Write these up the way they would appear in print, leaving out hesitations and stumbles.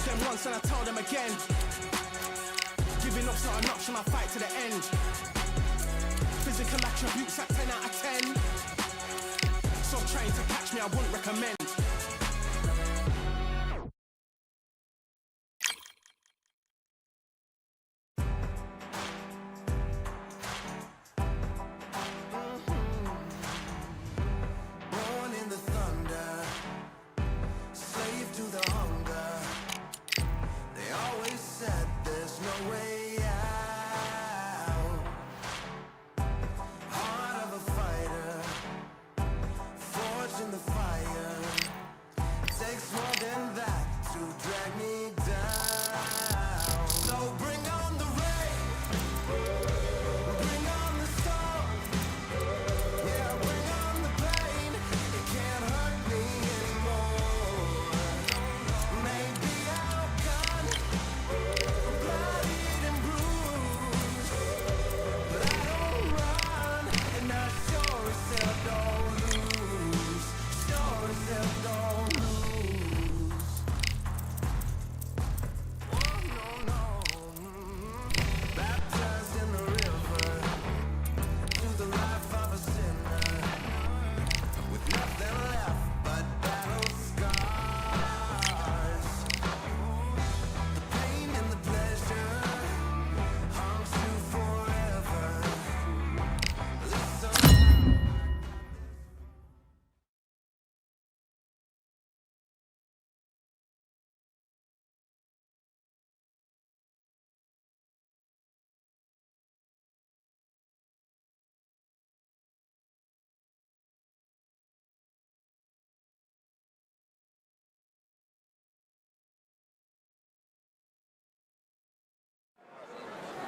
them once and I tell them again. Giving up's not an option, I fight to the end. Physical attributes at 10 out of 10. So trying to catch me, I wouldn't recommend.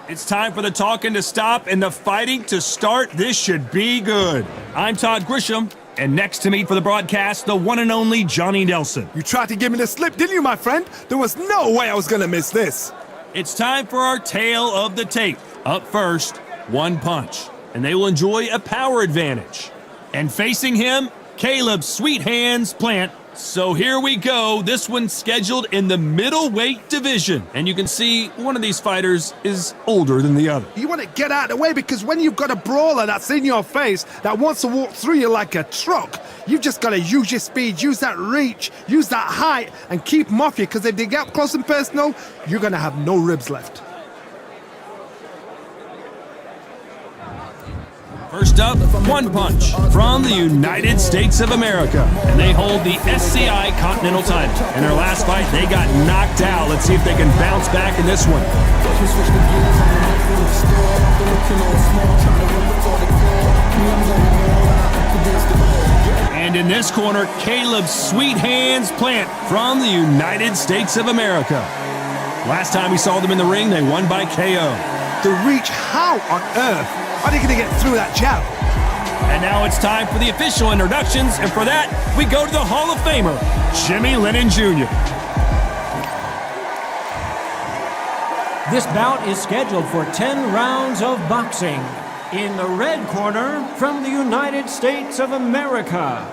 It's time for the talking to stop and the fighting to start. This should be good. I'm Todd Grisham, and next to me for the broadcast, the one and only Johnny Nelson. You tried to give me the slip, didn't you, my friend? There was no way I was going to miss this. It's time for our tale of the tape. Up first, One Punch, and they will enjoy a power advantage. And facing him, Caleb Sweet Hands Plant. So here we go. This one's scheduled in the middleweight division. And you can see one of these fighters is older than the other. You want to get out of the way because when you've got a brawler that's in your face that wants to walk through you like a truck, you've just got to use your speed, use that reach, use that height, and keep them off you, because if they get up close and personal, you're going to have no ribs left. First up, One Punch from the United States of America. And they hold the SCI Continental title. In their last fight, they got knocked out. Let's see if they can bounce back in this one. And in this corner, Caleb Sweet Hands Plant from the United States of America. Last time we saw them in the ring, they won by KO. The reach, how on earth are they going to get through that jab? And now it's time for the official introductions, and for that, we go to the Hall of Famer, Jimmy Lennon Jr. This bout is scheduled for 10 rounds of boxing. In the red corner, from the United States of America,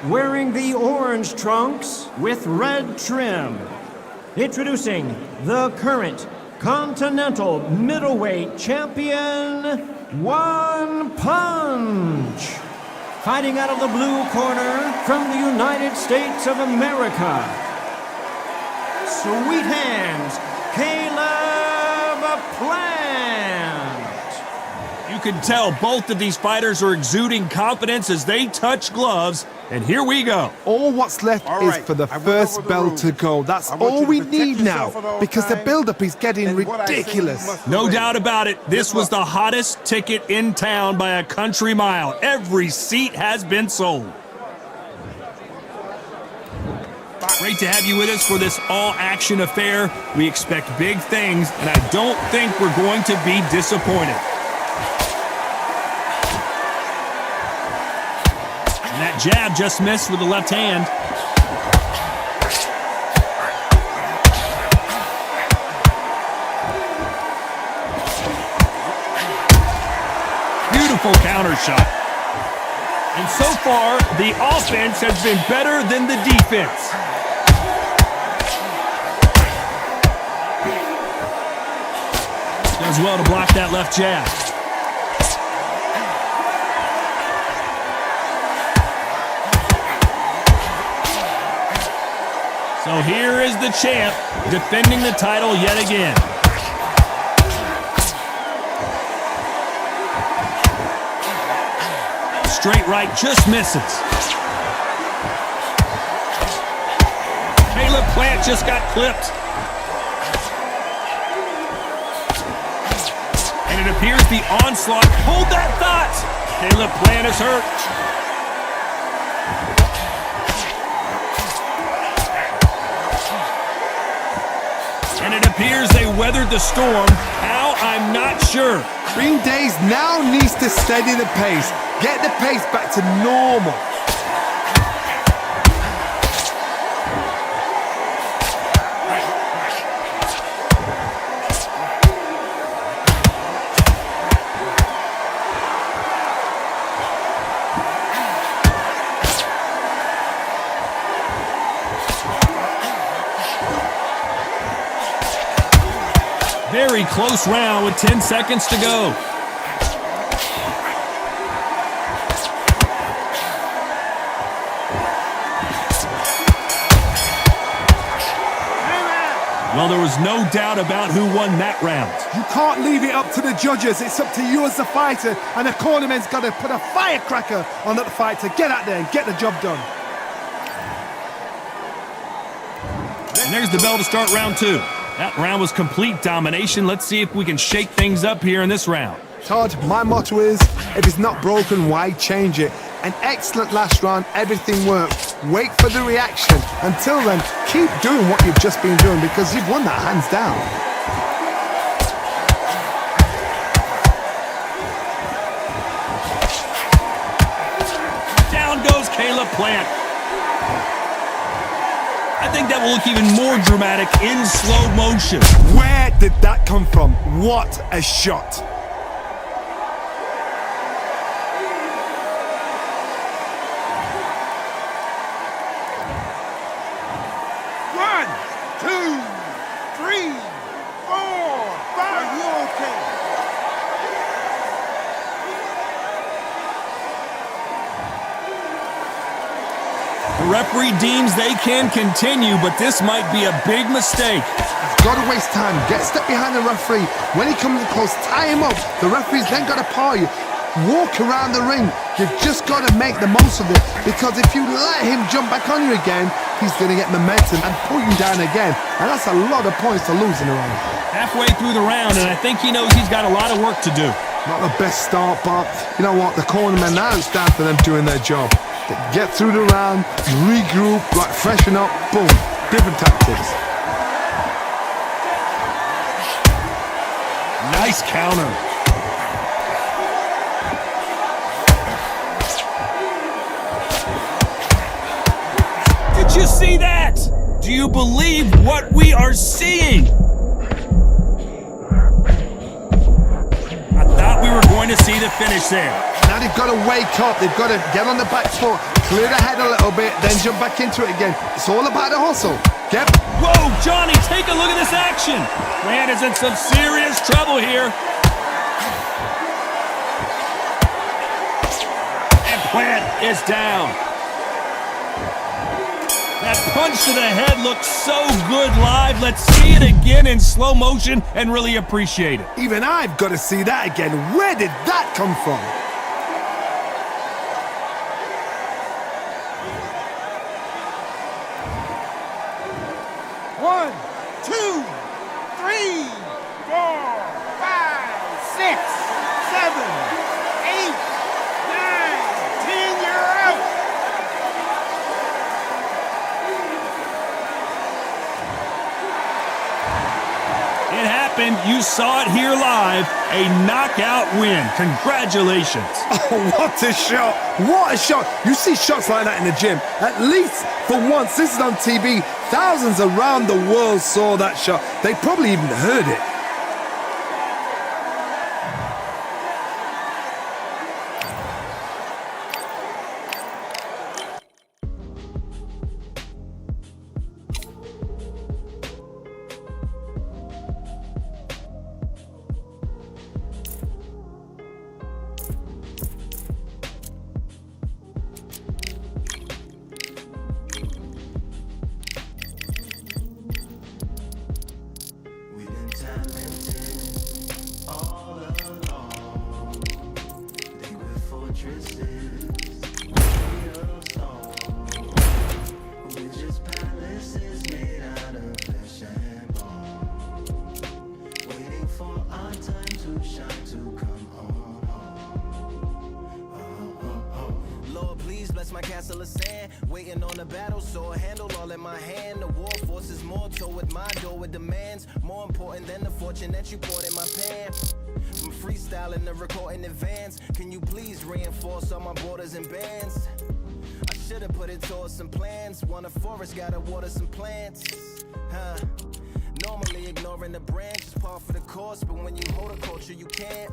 wearing the orange trunks with red trim, introducing the current Continental Middleweight Champion, One Punch. Fighting out of the blue corner from the United States of America, Sweet Hands, Caleb Plant. You can tell both of these fighters are exuding confidence as they touch gloves, and here we go. All what's left is for the first bell to go. That's all we need now, because the build-up is getting ridiculous. No doubt about it, this was the hottest ticket in town by a country mile. Every seat has been sold. Great to have you with us for this all-action affair. We expect big things, and I don't think we're going to be disappointed. And that jab just missed with the left hand. Beautiful counter shot. And so far, the offense has been better than the defense. Does well to block that left jab. So here is the champ defending the title yet again. Straight right just misses. Caleb Plant just got clipped. And it appears the onslaught. Hold that thought. Caleb Plant is hurt. And it appears they weathered the storm. How? I'm not sure. Green Days now needs to steady the pace. Get the pace back to normal. Very close round with 10 seconds to go. Well, there was no doubt about who won that round. You can't leave it up to the judges. It's up to you as the fighter, and the cornerman's got to put a firecracker on that fight to get out there and get the job done. And there's the bell to start round 2. That round was complete domination. Let's see if we can shake things up here in this round. Todd, my motto is, if it's not broken, why change it? An excellent last round, everything worked. Wait for the reaction. Until then, keep doing what you've just been doing because you've won that hands down. Down goes Caleb Plant. I think that will look even more dramatic in slow motion. Where did that come from? What a shot. One, two, three, four, five. Are you okay? The referee deems they can continue, but this might be a big mistake. Got to waste time. Get a step behind the referee. When he comes close, tie him up. The referee's then got to paw you. Walk around the ring. You've just got to make the most of it, because if you let him jump back on you again, he's going to get momentum and pull you down again. And that's a lot of points to lose in a round. Halfway through the round, and I think he knows he's got a lot of work to do. Not the best start, but you know what? The cornermen, now it's down to them doing their job. They get through the round, regroup, like freshen up, boom. Different tactics. Nice counter. Did you see that? Do you believe what we are seeing? I thought we were going to see the finish there. Now they've got to wake up. They've got to get on the back foot, clear the head a little bit, then jump back into it again. It's all about the hustle. Get. Whoa, Johnny, take a look at this action. Plant is in some serious trouble here. And Plant is down. That punch to the head looks so good live. Let's see it again in slow motion and really appreciate it. Even I've got to see that again. Where did that come from? One, two, three, four, five, six, seven, eight, nine, 10. You're out. It happened. You saw it here live. A knockout win. Congratulations. Oh, what a shot. What a shot. You see shots like that in the gym. At least for once, this is on TV. Thousands around the world saw that shot. They probably even heard it. castle of sand, waiting on the battle, so a handle all in my hand. The war forces more toward my door with demands, more important than the fortune that you poured in my pan. From freestyling to recording advance, can you please reinforce all my borders and bands? I should've put it towards some plans. Want a forest, gotta water some plants. Normally ignoring the branch is par for the course, but when you hold a culture, you can't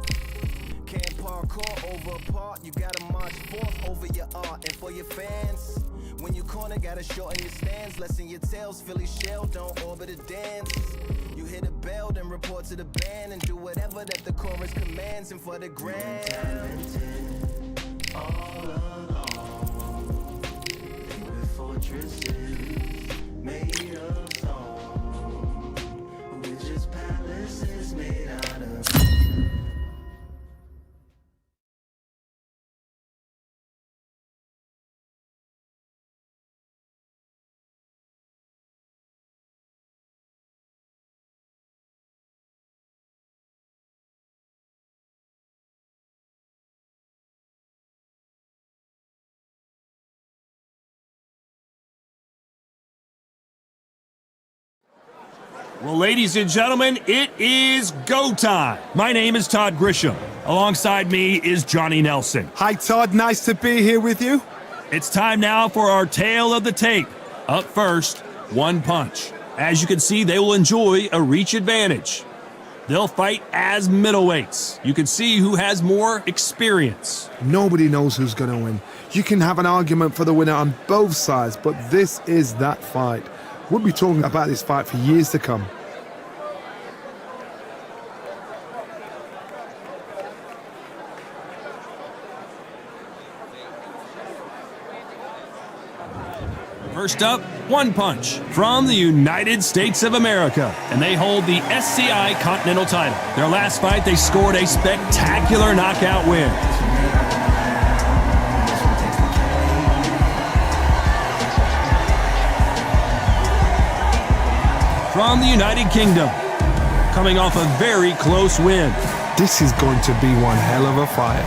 parkour over a part. You gotta march forth over your art and for your fans. When you corner, gotta shorten your stance. Lessen your tails, Philly shell, don't orbit a dance. You hit a bell, then report to the band and do whatever that the chorus commands. And for the grand, all along, with fortresses made of stone, with just palaces made out of. Well, ladies and gentlemen, it is go time. My name is Todd Grisham. Alongside me is Johnny Nelson. Hi, Todd. Nice to be here with you. It's time now for our tale of the tape. Up first, One Punch. As you can see, they will enjoy a reach advantage. They'll fight as middleweights. You can see who has more experience. Nobody knows who's going to win. You can have an argument for the winner on both sides, but this is that fight. We'll be talking about this fight for years to come. First up, One Punch from the United States of America, and they hold the SCI Continental title. Their last fight, they scored a spectacular knockout win. From the United Kingdom, coming off a very close win. This is going to be one hell of a fight.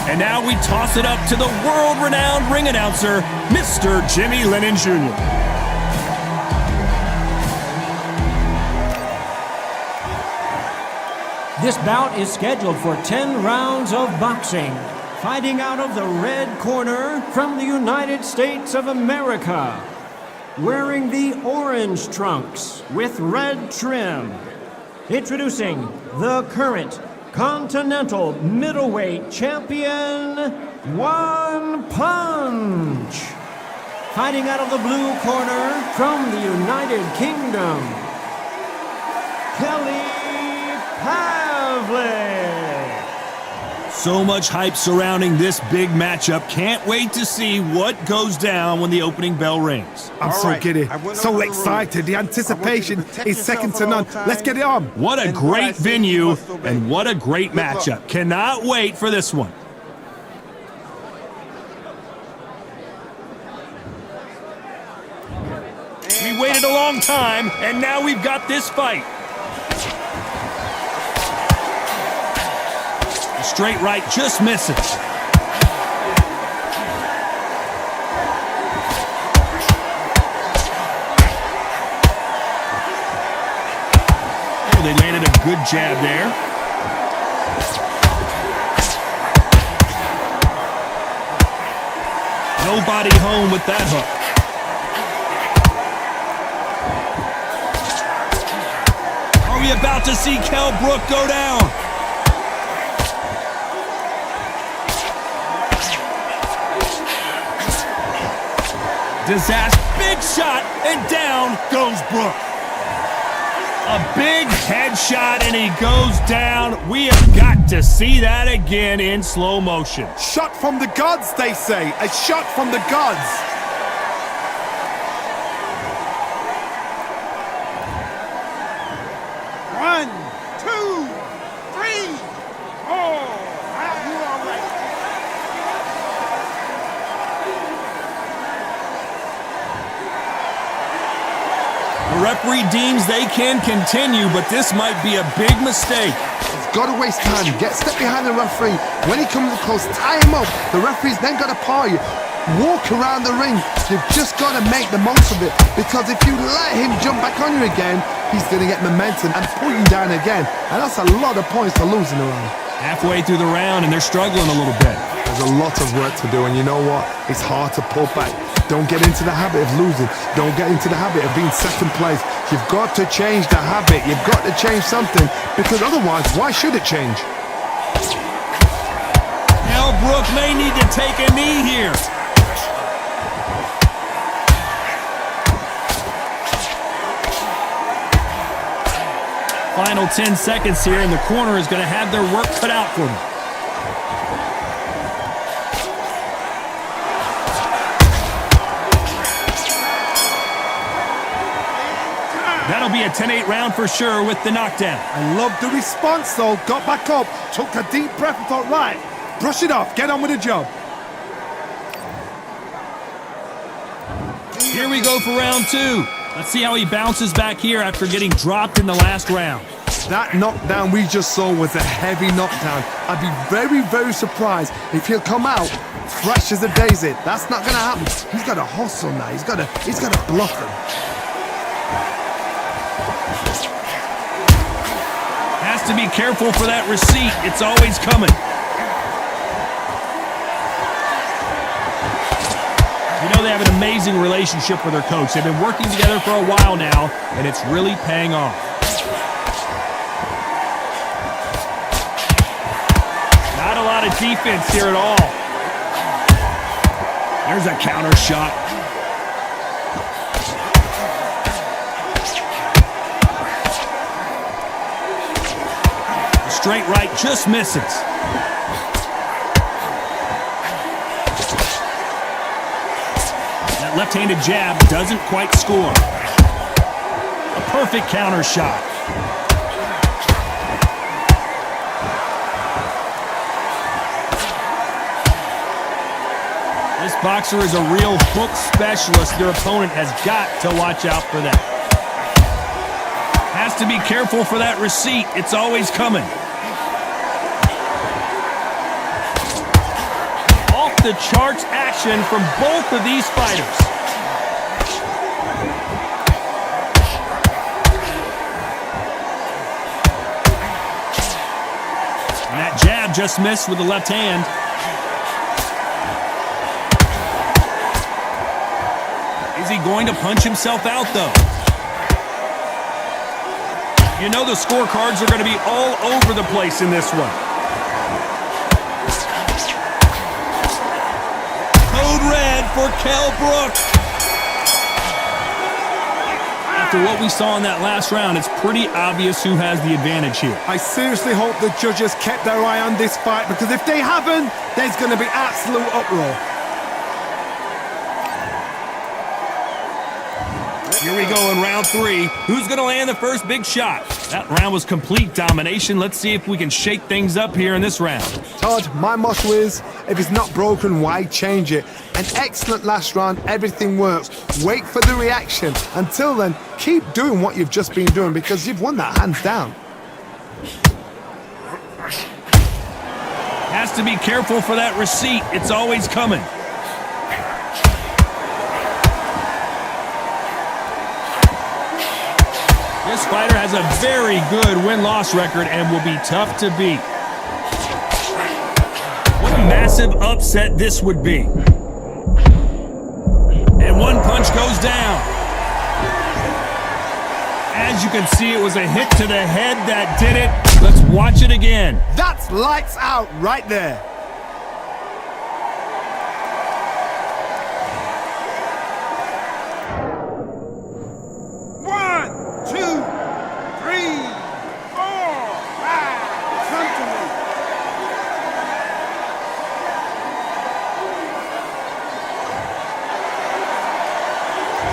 And now we toss it up to the world-renowned ring announcer, Mr. Jimmy Lennon Jr. This bout is scheduled for 10 rounds of boxing. Fighting out of the red corner from the United States of America, wearing the orange trunks with red trim. Introducing the current Continental Middleweight Champion, One Punch. Fighting out of the blue corner from the United Kingdom, Kelly Pavlik. So much hype surrounding this big matchup. Can't wait to see what goes down when the opening bell rings. I'm so giddy, so excited. The anticipation is second to none. Let's get it on. What a great venue and what a great matchup. Cannot wait for this one. We waited a long time, and now we've got this fight. The straight right just misses. Oh, they landed a good jab there. Nobody home with that hook. Are we about to see Kell Brook go down? Disaster, big shot, and down goes Brook. A big headshot, and he goes down. We have got to see that again in slow motion. Shot from the gods, they say. A shot from the gods. One, two, three, four. You all right? The referee deems they can continue, but this might be a big mistake. He's got to waste time. Step behind the referee. When he comes close, tie him up. The referee's then got to paw you. walk around the ring. You've just got to make the most of it, because if you let him jump back on you again, he's going to get momentum and pull you down again, and that's a lot of points for losing around. Halfway through the round, and they're struggling a little bit. There's a lot of work to do, and you know what? It's hard to pull back. Don't get into the habit of losing. Don't get into the habit of being second place. You've got to change the habit. You've got to change something, because otherwise, why should it change? Now Brooke may need to take a knee here. Final 10 seconds here, and the corner is going to have their work cut out for them. That'll be a 10-8 round for sure with the knockdown. I love the response, though. Got back up, took a deep breath and thought, right, brush it off, get on with the job. Here we go for round 2. Let's see how he bounces back here after getting dropped in the last round. That knockdown we just saw was a heavy knockdown. I'd be very, very surprised if he'll come out fresh as a daisy. That's not going to happen. He's got to hustle now. He's got to bluff him. Has to be careful for that receipt. It's always coming. You know, they have an amazing relationship with their coach. They've been working together for a while now, and it's really paying off. Not a lot of defense here at all. There's a counter shot. The straight right just misses. Left-handed jab doesn't quite score. A perfect counter shot. This boxer is a real hook specialist. Their opponent has got to watch out for that. Has to be careful for that receipt. It's always coming. Off the charts action from both of these fighters. And that jab just missed with the left hand. Is he going to punch himself out, though? You know the scorecards are going to be all over the place in this one. Code red for Kell Brook. After what we saw in that last round, it's pretty obvious who has the advantage here. I seriously hope the judges kept their eye on this fight, because if they haven't, there's going to be absolute uproar. Here we go in round 3. Who's going to land the first big shot? That round was complete domination. Let's see if we can shake things up here in this round. Todd, my motto is, if it's not broken, why change it? An excellent last round, everything works. Wait for the reaction. Until then, keep doing what you've just been doing, because you've won that hands down. Has to be careful for that receipt. It's always coming. This fighter has a very good win-loss record and will be tough to beat. What a massive upset this would be. And one punch goes down. As you can see, it was a hit to the head that did it. Let's watch it again. That's lights out right there.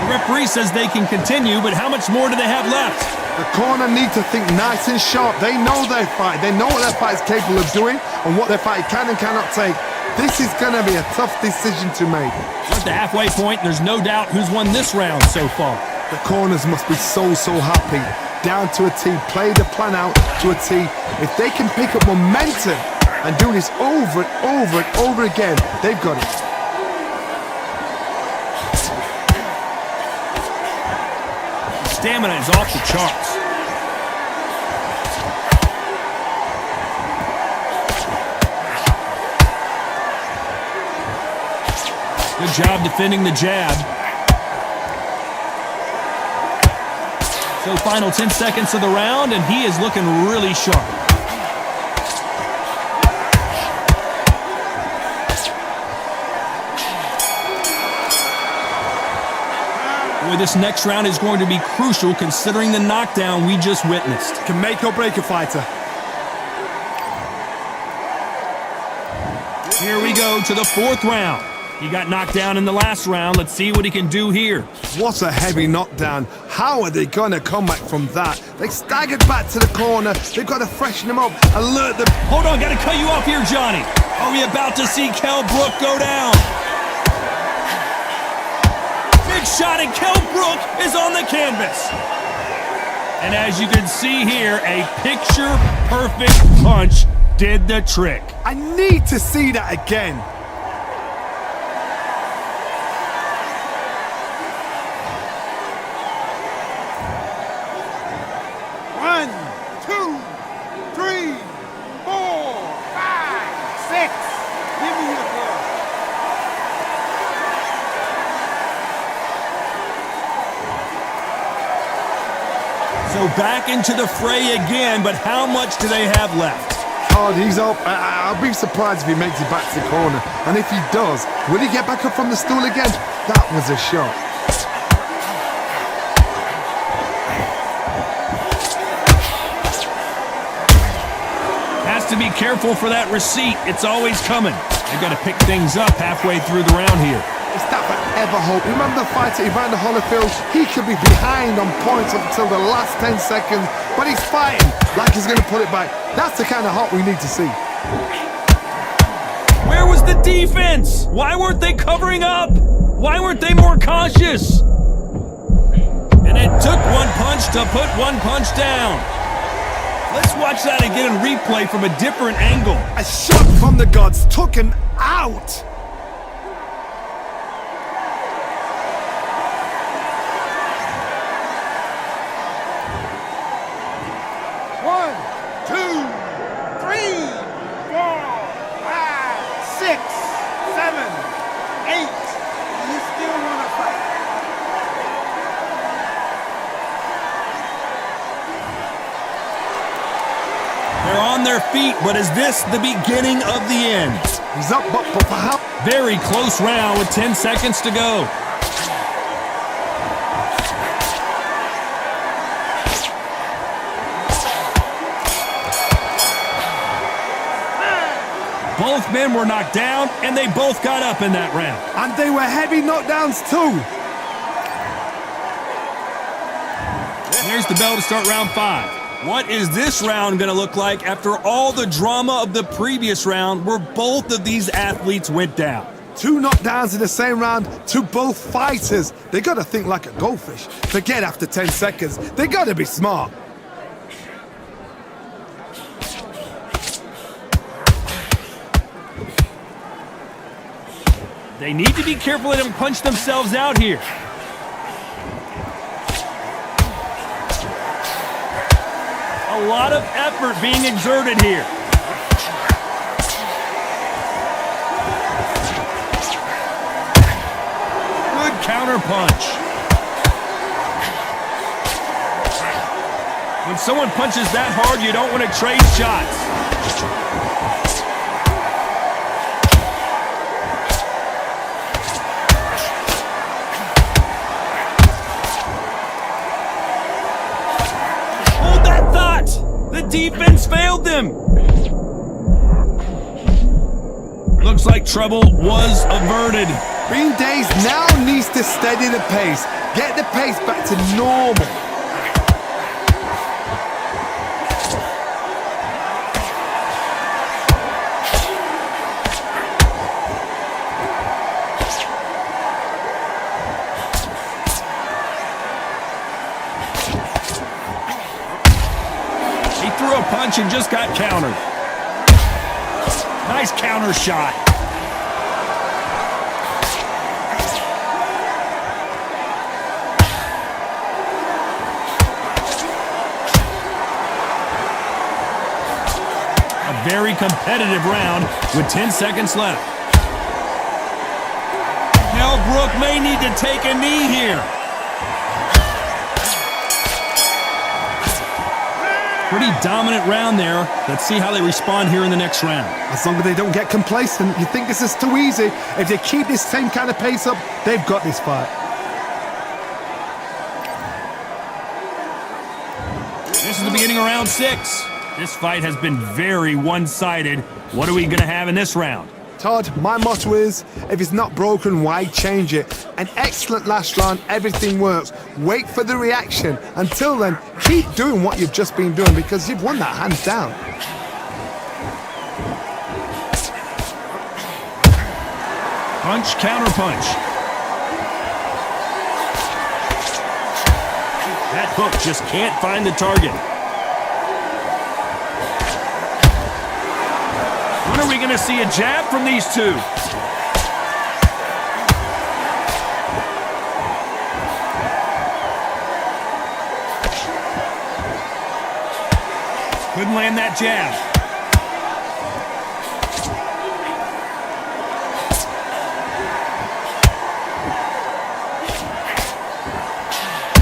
The referee says they can continue, but how much more do they have left? The corner need to think nice and sharp. They know their fight. They know what their fight is capable of doing and what their fight can and cannot take. This is going to be a tough decision to make. We're at the halfway point, and there's no doubt who's won this round so far. The corners must be so happy. Down to a T. Play the plan out to a T. If they can pick up momentum and do this over and over and over again, they've got it. stamina is off the charts. Good job defending the jab. So final 10 seconds of the round, and he is looking really sharp. Boy, this next round is going to be crucial considering the knockdown we just witnessed. Can make or break a fighter. Here we go to the fourth round. He got knocked down in the last round. Let's see what he can do here. What a heavy knockdown. How are they going to come back from that? They staggered back to the corner. They've got to freshen them up, alert them. Hold on, got to cut you off here, Johnny. Are we about to see Kell Brook go down? Big shot, and Kell Brook is on the canvas. And as you can see here, a picture-perfect punch did the trick. I need to see that again. One, two, three, four, five, six. Give me your glove. So back into the fray again, but how much do they have left? Oh, he's up. I'll be surprised if he makes it back to the corner. And if he does, will he get back up from the stool again? That was a shot. Has to be careful for that receipt. It's always coming. They've got to pick things up halfway through the round here. It's that forever hope. Remember the fight at Evander Holyfield? He could be behind on points up until the last 10 seconds, but he's fighting like he's going to put it back. That's the kind of hope we need to see. Where was the defense? Why weren't they covering up? Why weren't they more cautious? And it took one punch to put one punch down. Let's watch that again in replay from a different angle. A shot from the gods took him out. One, two, three, four, five, six, seven, eight. You still want to fight? They're on their feet, but is this the beginning of the end? He's up, but for how? Very close round with 10 seconds to go. Both men were knocked down, and they both got up in that round. And they were heavy knockdowns too. Here's the bell to start round 5. What is this round going to look like after all the drama of the previous round where both of these athletes went down? 2 knockdowns in the same round to both fighters. They got to think like a goldfish. Forget after 10 seconds. They got to be smart. They need to be careful they don't punch themselves out here. A lot of effort being exerted here. Good counter punch. When someone punches that hard, you don't want to trade shots. Defense failed them. Looks like trouble was averted. Green Days now needs to steady the pace. Get the pace back to normal. Threw a punch and just got countered. Nice counter shot. very competitive round with 10 seconds left. Kell Brook may need to take a knee here. Pretty dominant round there. Let's see how they respond here in the next round. As long as they don't get complacent, you think this is too easy. If they keep this same kind of pace up, they've got this fight. This is the beginning of round 6. This fight has been very one-sided. What are we going to have in this round? Todd, my motto is, if it's not broken, why change it? An excellent last round, everything works. Wait for the reaction. Until then, keep doing what you've just been doing because you've won that hands down. Punch, counter punch. That hook just can't find the target. When are we going to see a jab from these two? Couldn't land that jab.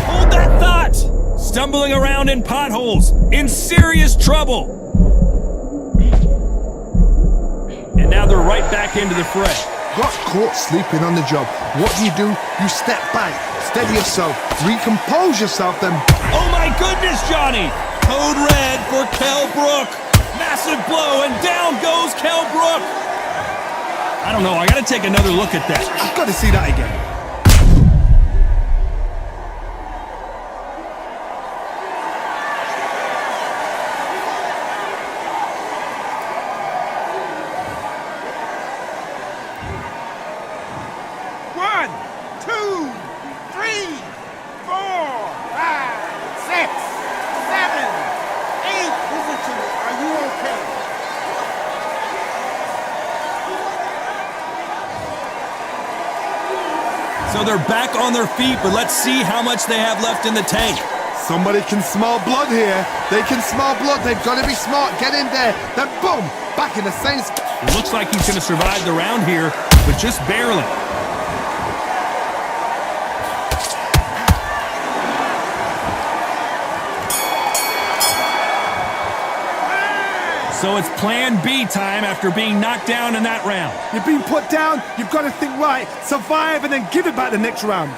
Hold that thought! Stumbling around in potholes, in serious trouble. And now they're right back into the fray. Got caught sleeping on the job. What do? You step back, steady yourself, recompose yourself, then... Oh my goodness, Johnny! Code red for Kell Brook. Massive blow, and down goes Kell Brook. I don't know, I gotta take another look at that. I've got to see that again. So they're back on their feet, but let's see how much they have left in the tank. Somebody can smell blood here. They can smell blood. They've got to be smart. Get in there. Then boom, back in the same spot. It looks like he's going to survive the round here, but just barely. So it's plan B time after being knocked down in that round. You've been put down, you've got to think right, survive and then give it back the next round.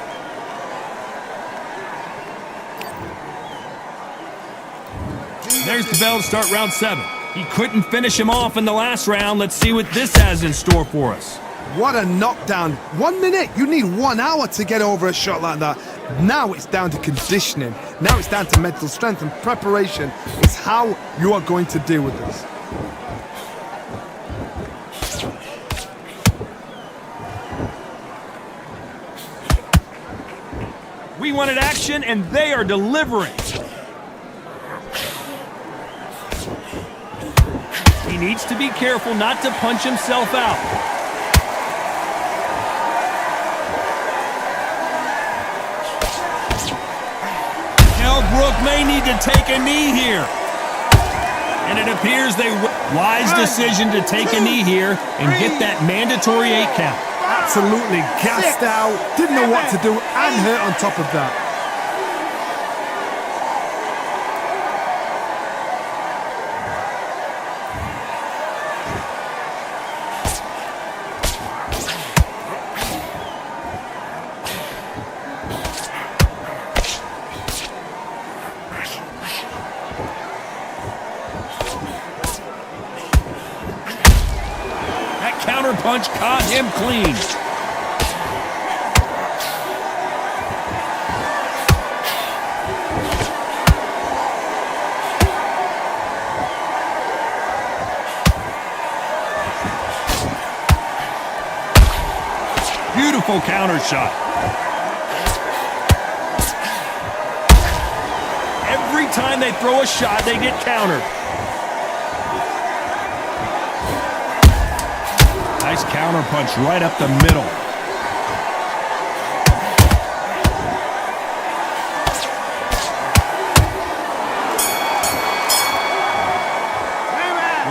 There's the bell to start round 7. He couldn't finish him off in the last round. Let's see what this has in store for us. What a knockdown. 1 minute, you need 1 hour to get over a shot like that. Now it's down to conditioning. Now it's down to mental strength and preparation. It's how you are going to deal with this. We wanted action, and they are delivering. He needs to be careful not to punch himself out. Kell Brook may need to take a knee here. And it appears wise decision to take a knee here and get that mandatory 8 count. Absolutely gassed out, didn't know what to do, and hurt on top of that. That counter punch caught him clean. Beautiful counter shot. Every time they throw a shot, they get countered. Nice counter punch right up the middle.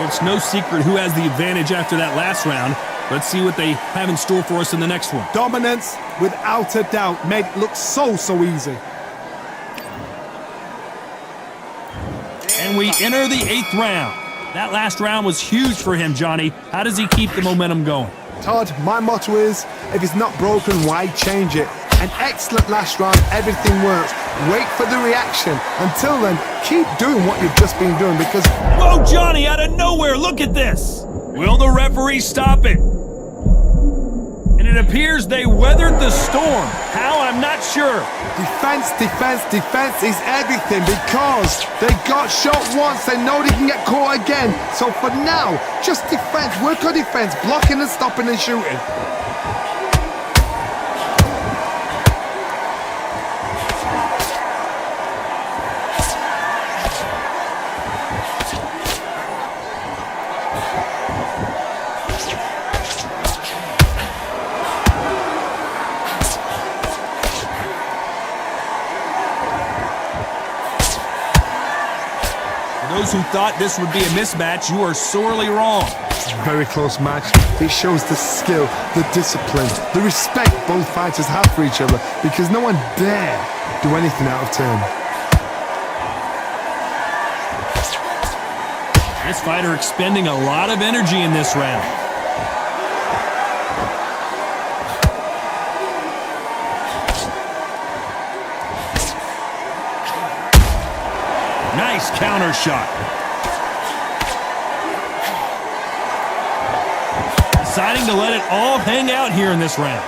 We'll it's no secret who has the advantage after that last round. Let's see what they have in store for us in the next one. Dominance, without a doubt, made it look so easy. And we enter the 8th round. That last round was huge for him, Johnny. How does he keep the momentum going? Todd, my motto is, if it's not broken, why change it? An excellent last round, everything works. Wait for the reaction. Until then, keep doing what you've just been doing because... Whoa, Johnny, out of nowhere, look at this! Will the referee stop it? And it appears they weathered the storm. How? I'm not sure. Defense is everything because they got shot once, they know they can get caught again. So for now, just defense, work on defense, blocking and stopping and shooting. Those who thought this would be a mismatch, you are sorely wrong. It's a very close match. It shows the skill, the discipline, the respect both fighters have for each other because no one dare do anything out of turn. This fighter expending a lot of energy in this round. Nice counter shot. Deciding to let it all hang out here in this round.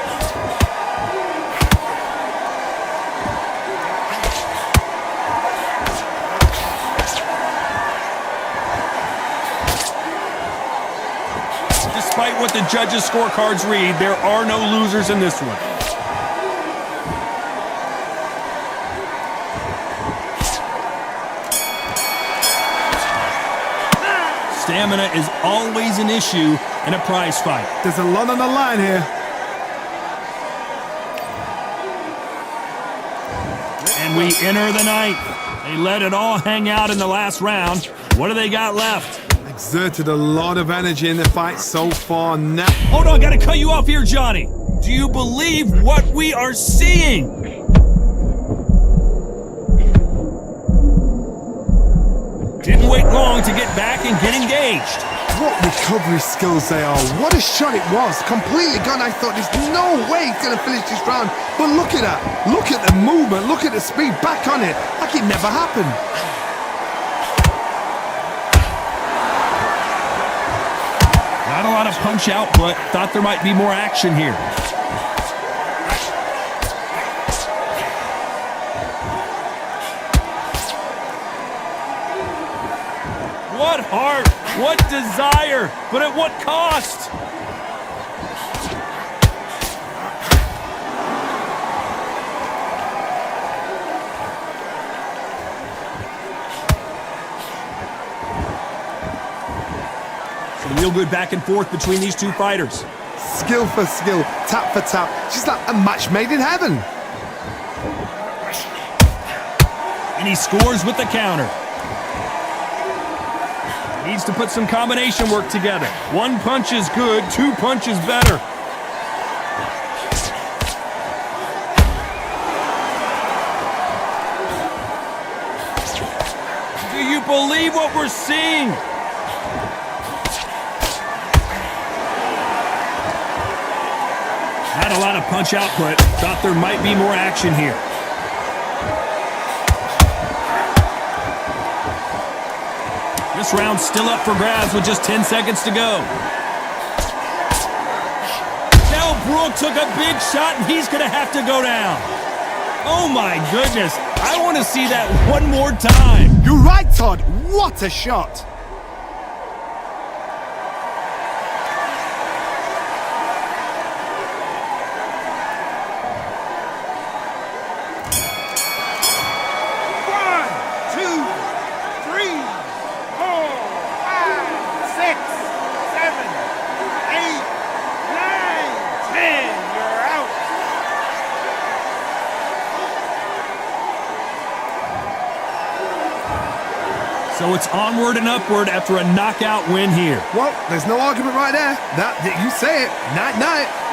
Despite what the judges' scorecards read, there are no losers in this one. Stamina is always an issue in a prize fight. There's a lot on the line here. And we enter the 9th. They let it all hang out in the last round. What do they got left? Exerted a lot of energy in the fight so far now. Hold on, gotta cut you off here, Johnny. Do you believe what we are seeing? Didn't wait long to get back and get engaged. What recovery skills they are. What a shot it was. Completely gone. I thought there's no way he's going to finish this round. But look at that. Look at the movement. Look at the speed. Back on it. Like it never happened. Not a lot of punch output. Thought there might be more action here. What heart, what desire, but at what cost? Some real good back and forth between these two fighters. Skill for skill, tap for tap. Just like a match made in heaven. And he scores with the counter. Needs to put some combination work together. One punch is good, two punches better. Do you believe what we're seeing? Had a lot of punch output. Thought there might be more action here. This round's still up for grabs with just 10 seconds to go. Now Brook took a big shot and he's gonna have to go down. Oh my goodness, I want to see that one more time. You're right, Todd. What a shot. So it's onward and upward after a knockout win here. Well, there's no argument right there. That you say it. Night-night.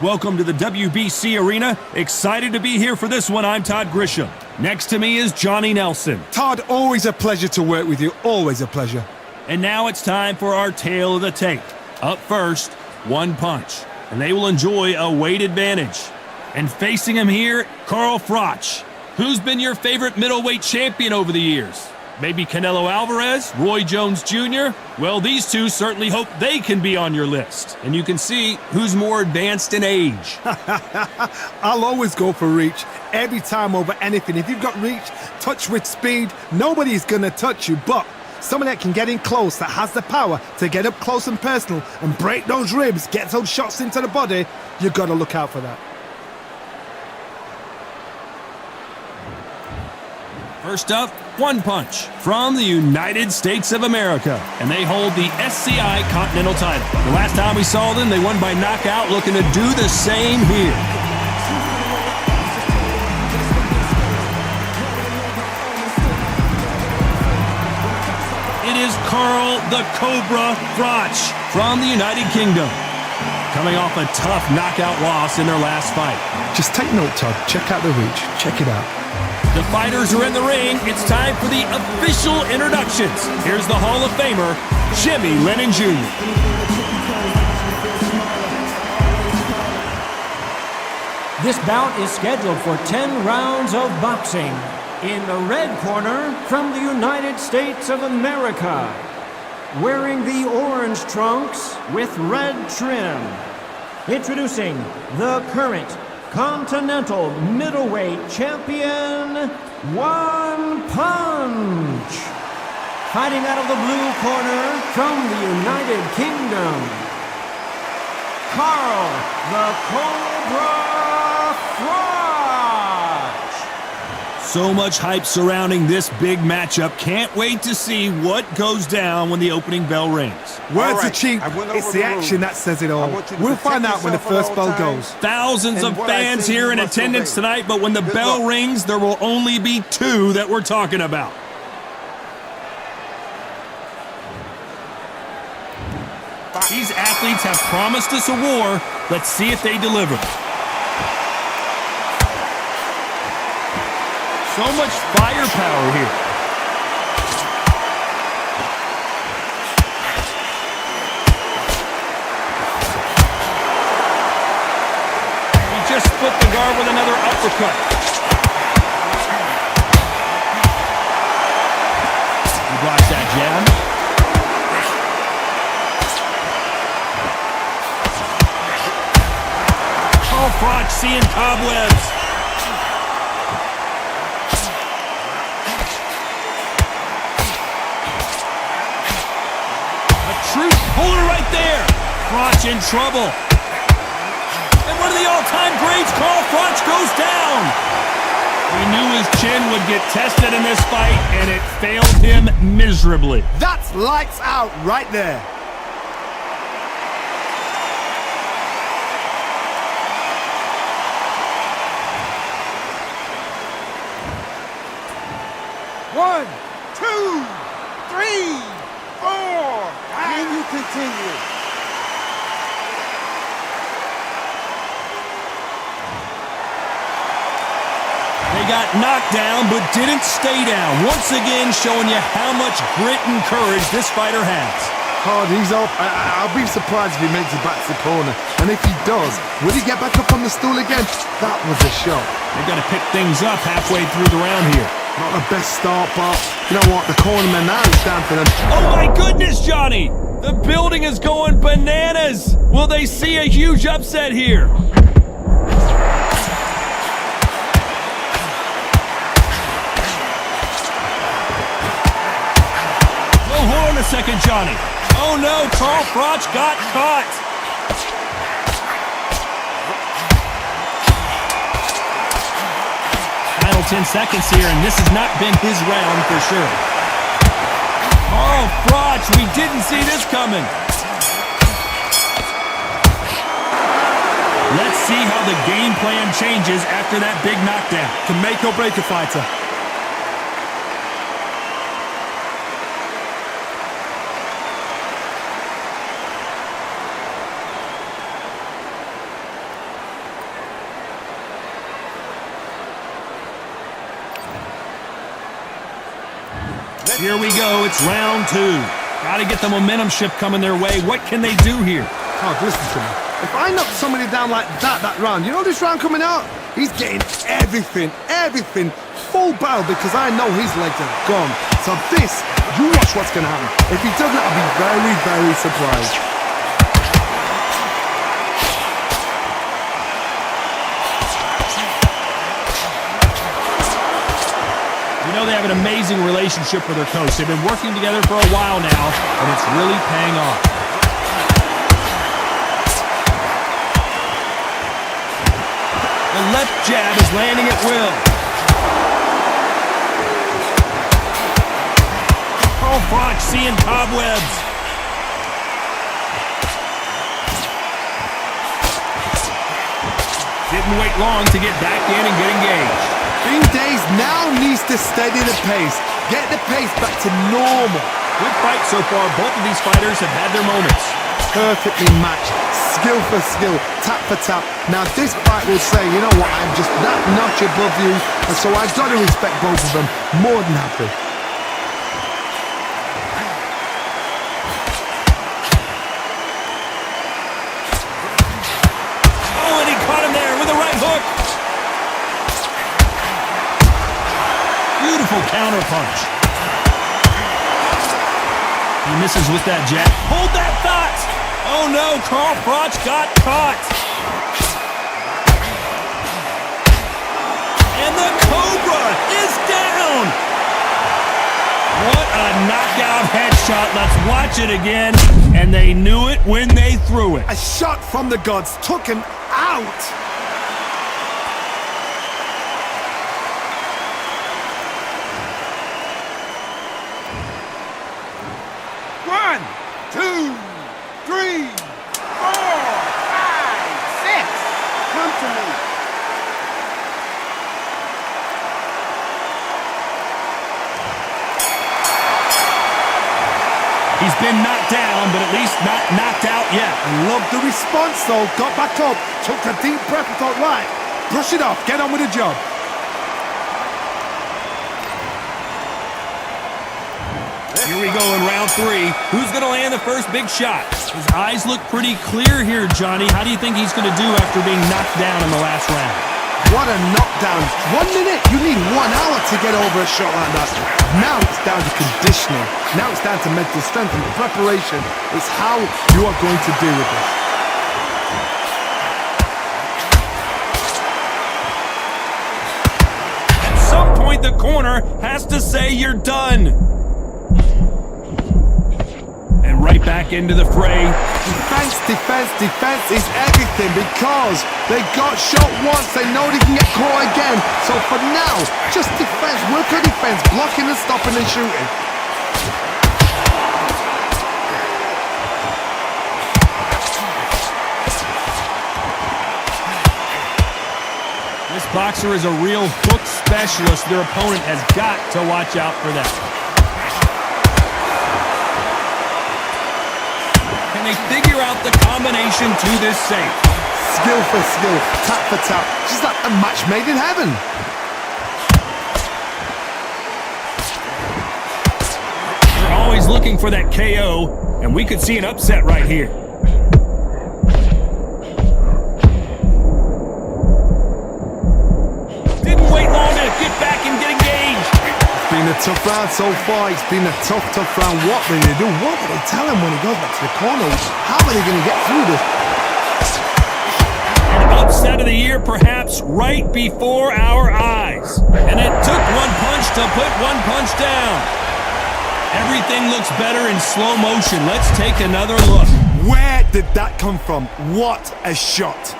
Welcome to the WBC Arena. Excited to be here for this one. I'm Todd Grisham. Next to me is Johnny Nelson. Todd, always a pleasure to work with you. Always a pleasure. And now it's time for our tale of the tape. Up first, One Punch. And they will enjoy a weight advantage. And facing him here, Carl Froch. Who's been your favorite middleweight champion over the years? Maybe Canelo Alvarez, Roy Jones Jr.? Well, these two certainly hope they can be on your list. And you can see who's more advanced in age. I'll always go for reach. Every time over anything. If you've got reach, touch with speed, nobody's going to touch you. But someone that can get in close, that has the power to get up close and personal and break those ribs, get those shots into the body, you've got to look out for that. First up, One Punch from the United States of America, and they hold the SCI Continental title. The last time we saw them, they won by knockout, looking to do the same here. It is Carl the Cobra Froch from the United Kingdom, coming off a tough knockout loss in their last fight. Just take note, Todd. Check out the reach. Check it out. The fighters are in the ring. It's time for the official introductions. Here's the Hall of Famer, Jimmy Lennon Jr. This bout is scheduled for 10 rounds of boxing. In the red corner, from the United States of America, wearing the orange trunks with red trim. Introducing the current Continental Middleweight Champion, One Punch. Fighting out of the blue corner from the United Kingdom, Carl the Cobra Froch. So much hype surrounding this big matchup. Can't wait to see what goes down when the opening bell rings. Words right, are cheap. I went over It's the the action rules. that says it I all. want you to We'll protect find out when the yourself at first all bell times. goes. Thousands And of what I fans say, here you in must attendance obey. tonight, but when the Good bell luck. rings, there will only be two that we're talking about. These athletes have promised us a war. Let's see if they deliver. So much firepower here. He just split the guard with another uppercut. He blocks that jab. Froch seeing cobwebs. A true puller right there. Froch in trouble. And one of the all-time greats, Carl Froch, goes down. We knew his chin would get tested in this fight, and it failed him miserably. That's lights out right there. One, two, three, four. And you continue. They got knocked down, but didn't stay down. Once again, showing you how much grit and courage this fighter has. Hard, he's up. I'll be surprised if he makes it back to the corner. And if he does, will he get back up on the stool again? That was a shot. They've got to pick things up halfway through the round here. Not the best start, but you know what? The cornerman now is down for them. Oh my goodness, Johnny! The building is going bananas! Will they see a huge upset here? Oh, hold on a second, Johnny. Oh no, Carl Froch got caught. Final 10 seconds here, and this has not been his round for sure. Carl Froch, we didn't see this coming. Let's see how the game plan changes after that big knockdown. Can make or break a fighter. Here we go, it's round two. Gotta get the momentum shift coming their way. What can they do here? Oh, listen to me. If I knock somebody down like that round, you know this round coming out? He's getting everything, full barrel because I know his legs are gone. So this, you watch what's going to happen. If he doesn't, I'll be very, very surprised. You know they have an amazing relationship with their coach. They've been working together for a while now, and it's really paying off. The left jab is landing at will. Carl Froch seeing cobwebs. Didn't wait long to get back in and get engaged. Bing Days now needs to steady the pace. Get the pace back to normal. Good fight so far. Both of these fighters have had their moments. Perfectly matched. Skill for skill. Tap for tap. Now this fight will say, you know what, I'm just that notch above you. And so I've got to respect both of them. More than happy. Oh, and he caught him there with a right hook. Beautiful counter punch. He misses with that jab. Hold that thought. Oh no, Carl Froch got caught. And the Cobra is down. What a knockout headshot. Let's watch it again. And they knew it when they threw it. A shot from the gods took him out. One, two, three, 4, 5, 6. Come to me. He's been knocked down, but at least not knocked out yet. I love the response though. Got back up, took a deep breath and thought, right, brush it off, get on with the job. Here we go in round 3. Who's going to land the first big shot? His eyes look pretty clear here, Johnny. How do you think he's going to do after being knocked down in the last round? What a knockdown. 1 minute, you need 1 hour to get over a shot like that. Now it's down to conditioning. Now it's down to mental strength and preparation. It's how you are going to deal with this. At some point, the corner has to say you're done. And right back into the fray. Defense, defense, defense is everything because they got shot once, they know they can get caught again. So for now, just defense, work on defense, blocking and stopping and shooting. This boxer is a real hook specialist. Their opponent has got to watch out for that. Can they figure out the combination to this safe? Skill for skill, tap for tap, just like a match made in heaven. They're always looking for that KO, and we could see an upset right here. Didn't wait long to get back and get engaged. It's been a tough round so far. It's been a tough round. What will they do? What will they tell him when he goes back to the corner? How are they going to get through this? An upset of the year, perhaps, right before our eyes. And it took one punch to put one punch down. Everything looks better in slow motion. Let's take another look. Where did that come from? What a shot.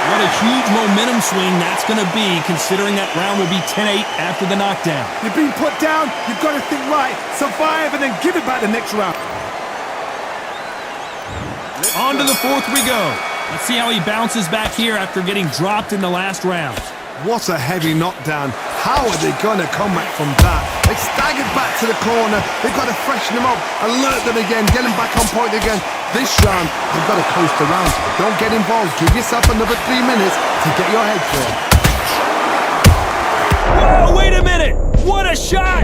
What a huge momentum swing that's going to be, considering that round will be 10-8 after the knockdown. You've been put down, you've got to think right, survive and then give it back the next round. On to the 4th we go. Let's see how he bounces back here after getting dropped in the last round. What a heavy knockdown. How are they going to come back from that? They staggered back to the corner. They've got to freshen them up, alert them again, get them back on point again. This round, they've got to coast around. Don't get involved. Give yourself another 3 minutes to get your head clear. Whoa, wait a minute! What a shot!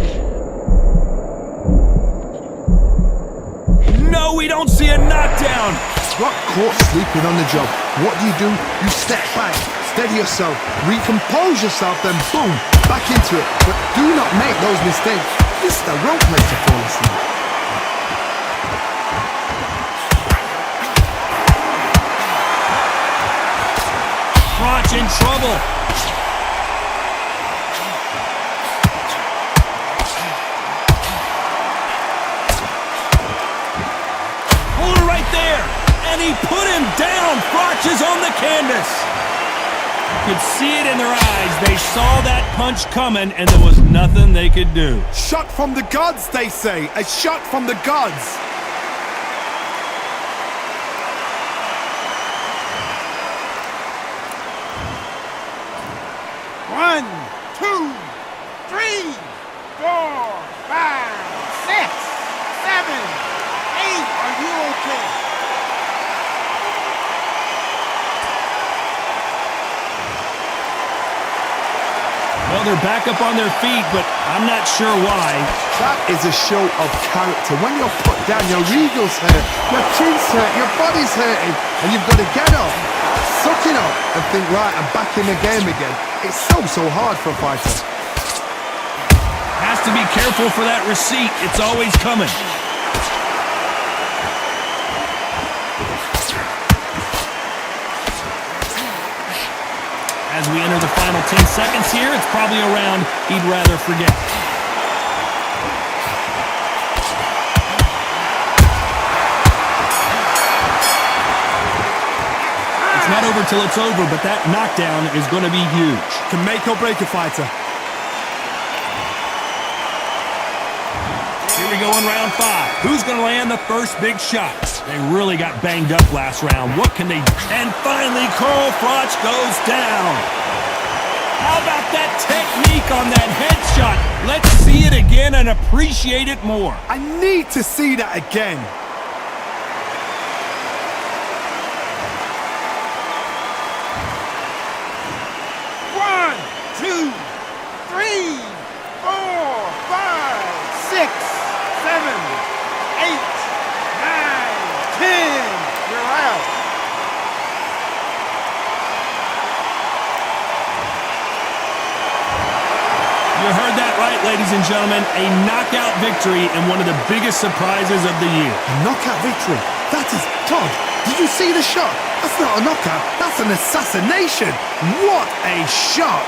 No, we don't see a knockdown. Got caught sleeping on the job. What do? You step back, steady yourself, recompose yourself, then boom, back into it. But do not make those mistakes. This is the wrong place to fall asleep. Froch in trouble. Hold it right there. And he put him down. Froch is on the canvas. You could see it in their eyes. They saw that punch coming, and there was nothing they could do. Shot from the gods, they say. A shot from the gods. One, two, three, 4, 5, 6, 7, 8. Are you okay? Well, Well, they're back up on their feet, but I'm not sure why. That is a show of character. When you're put down, your eagle's hurt, your chin's hurt, your body's hurting, and you've got to get up, suck it up, and think, right, I'm back in the game again. It's so hard for a fighter. Has to be careful for that receipt. It's always coming. As we enter the final 10 seconds here, it's probably a round he'd rather forget. It's not over till it's over, but that knockdown is going to be huge. Can make or break a fighter. Here we go in round 5. Who's going to land the first big shot? They really got banged up last round. What can they do? And finally, Carl Froch goes down. How about that technique on that headshot? Let's see it again and appreciate it more. I need to see that again. One, two, three, 4, 5, 6, 7, 8, 9, 10. You're out. You heard that right, ladies and gentlemen. A knockout victory and one of the biggest surprises of the year. A knockout victory. That is Todd. Did you see the shot? That's not a knockout. That's an assassination. What a shot.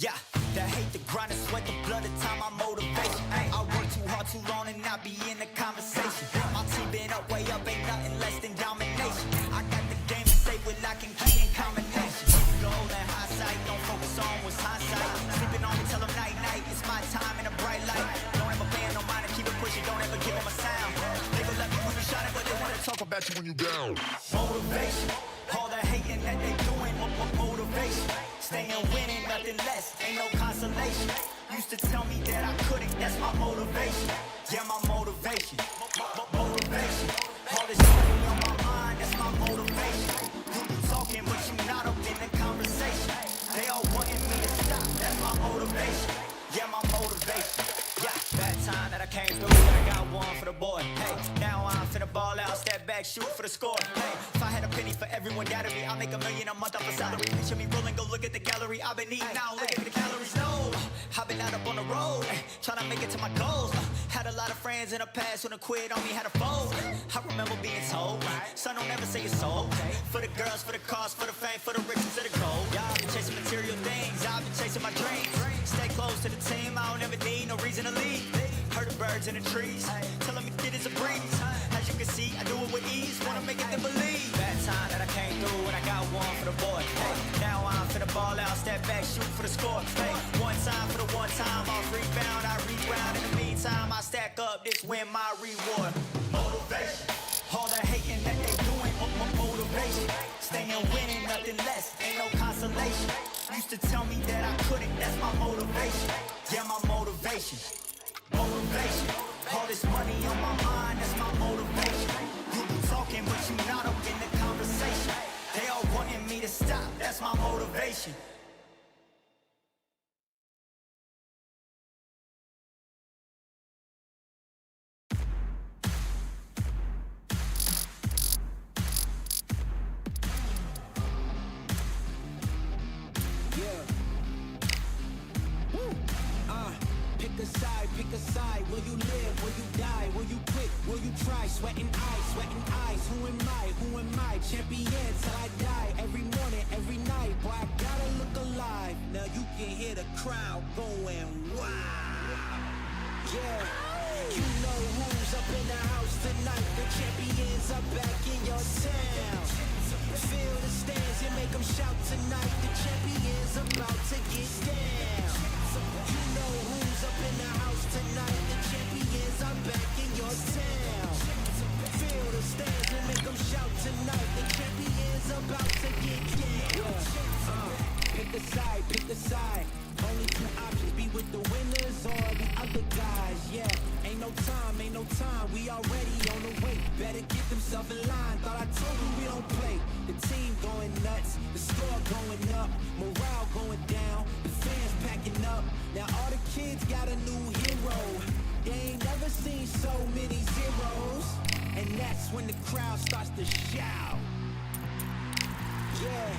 Yeah, the hate, the grind, the sweat, the blood, the time, my motivation. Ay, I work too hard, too long, and not be in the conversation. My team been up, way up, ain't nothing less than domination. I got the game to say what I can key in combination. Low and high sight, don't focus on what's hindsight. Sleeping on me, tell them night, night, it's my time in a bright light. Don't ever band, no mind, and keep it pushing, don't ever give them a sound. They gon' let me when you shining, but they wanna talk about you when you down. Motivation, all the hating that they doing, motivation. Staying winning, nothing less, ain't no consolation. Used to tell me that I couldn't, that's my motivation. Yeah, my motivation. Motivation. All this shit on my mind, that's my motivation. You be talking, but you not up in the conversation. They all wanting me to stop, that's my motivation. Yeah, my motivation. Yeah, bad time that I came through, I got one for the boy. Hey, now I'm finna ball out, step back. back, shoot for the score. Hey, if I had a penny for everyone doubted me, I'll make $1 million a month off a salary. Picture me rolling, go look at the gallery. I've been eating now, look at the calories. No, I've been out up on the road, trying to make it to my goals. Had a lot of friends in the past when I quit on me, had a fold. I remember being told, son, don't ever say you're sold. For the girls, for the cars, for the fame, for the riches, for the gold. Y'all been chasing material things, I've been chasing my dreams. Stay close to the team, I don't ever need no reason to leave. Heard the birds in the trees, telling me it is a breeze. As you can see, I do it with ease, wanna make it then believe. Bad time that I came through and I got one for the boy. Hey, now I'm finna ball out, step back, shoot for the score. Hey, one time for the one time, off rebound, I reround. In the meantime, I stack up, this win my reward. Motivation, all the hating that they doing, motivation. Staying winning, nothing less, ain't no consolation. Used to tell me that I couldn't, that's my motivation. Yeah, my motivation. Motivation, all this money on my mind, that's my motivation. You be talking, but you not up in the conversation. They all wanting me to stop, that's my motivation. Pick a side, will you live, will you die, will you quit, will you try, sweating eyes, who am I, champion till I die, every morning, every night, boy, I gotta look alive, now you can hear the crowd going, wow, yeah, you know who's up in the house tonight, the champions are back in your town, feel the stands and make them shout tonight, the champions about to get down, you know who's up in the house tonight, the champions are back in your town. Feel the stands and make them shout tonight, the champions about to get down. Pick a side, only two options, be with the winners or the other guys, yeah. Ain't no time, we already on the way. Better get themselves in line, thought I told you we don't play. The team going nuts, the score going up, morale going down, the fans packing up. Now all the kids got a new hero. They ain't never seen so many zeros. And that's when the crowd starts to shout. Yeah,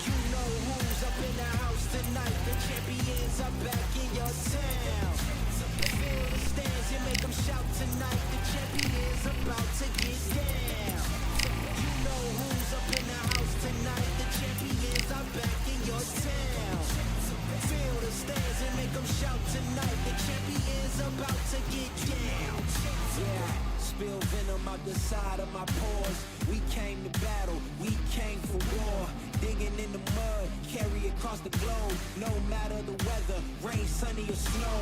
you know who's up in the house tonight. The champions are back in your town. Feel the stands and make them shout tonight. The champions about to get down. You know who's up in the house tonight. The champions are back in your town. Feel the stands and make them shout tonight. The champions about to get down. Yeah, spill venom out the side of my pores. We came to battle, we came for war. Digging in the mud, carry across the globe. No matter the weather, rain, sunny or snow.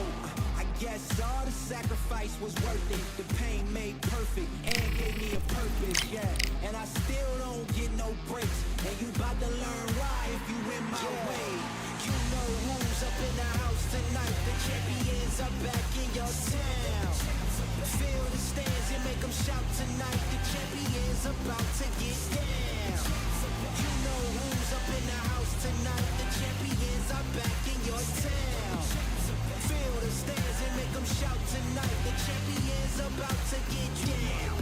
I guess all the sacrifice was worth it. The pain made perfect and gave me a purpose, yeah. And I still don't get no breaks. And you bout to learn why if you in my way. You know who's up in the house tonight. The champions are back in your town. Feel the stands and make them shout tonight. The champions about to get down. You know who's up in the house tonight. The champions are back in your town. Feel the stands and make them shout tonight. The champions about to get down.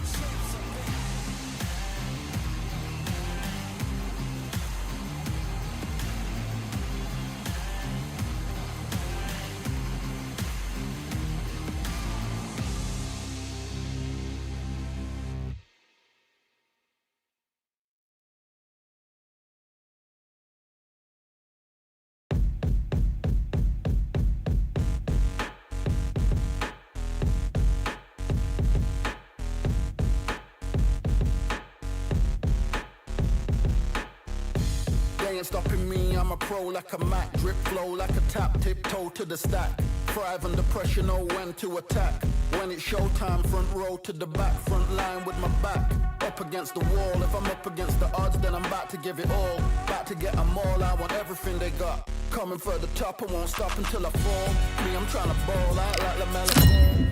They ain't stopping me, I'm a pro like a Mac. Drip flow like a tap, tiptoe to the stack. Thrive under pressure, know when to attack. When it's showtime, front row to the back. Front line with my back up against the wall. If I'm up against the odds, then I'm about to give it all. About to get them all, I want everything they got. Coming for the top, I won't stop until I fall. Me, I'm trying to ball out like LaMelo.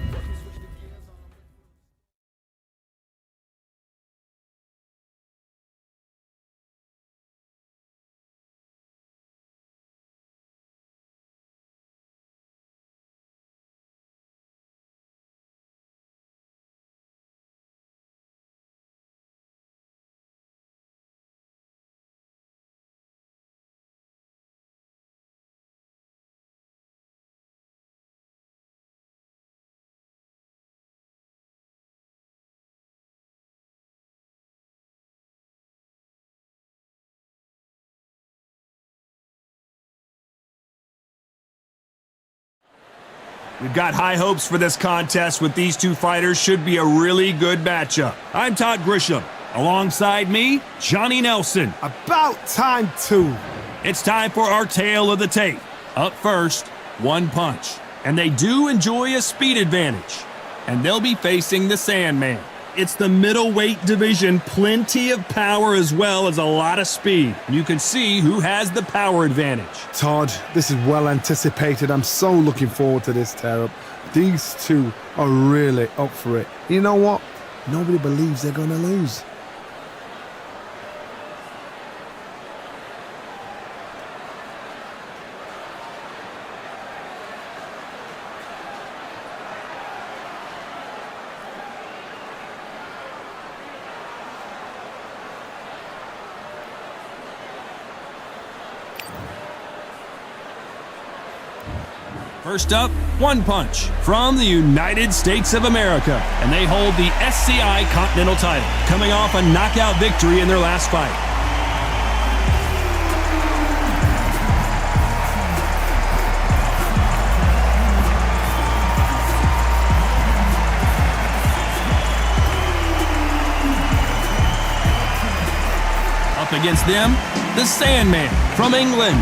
We've got high hopes for this contest with these two fighters. Should be a really good matchup. I'm Todd Grisham. Alongside me, Johnny Nelson. About time too. It's time for our tale of the tape. Up first, One Punch. And they do enjoy a speed advantage. And they'll be facing the Sandman. It's the middleweight division, plenty of power as well as a lot of speed. You can see who has the power advantage. Todd, this is well anticipated. I'm so looking forward to this tear-up. These two are really up for it. You know what? Nobody believes they're going to lose. First up, One Punch from the United States of America, and they hold the SCI Continental title, coming off a knockout victory in their last fight. Up against them, the Sandman from England.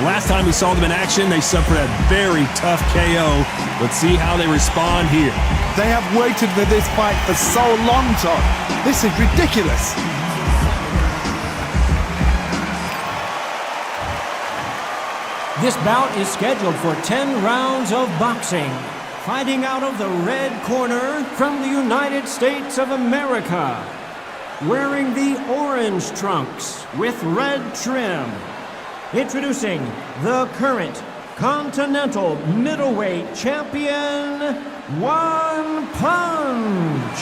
The last time we saw them in action, they suffered a very tough KO. Let's see how they respond here. They have waited for this fight for so long, Todd. This is ridiculous. This bout is scheduled for 10 rounds of boxing. Fighting out of the red corner from the United States of America. Wearing the orange trunks with red trim. Introducing the current Continental Middleweight Champion, One Punch.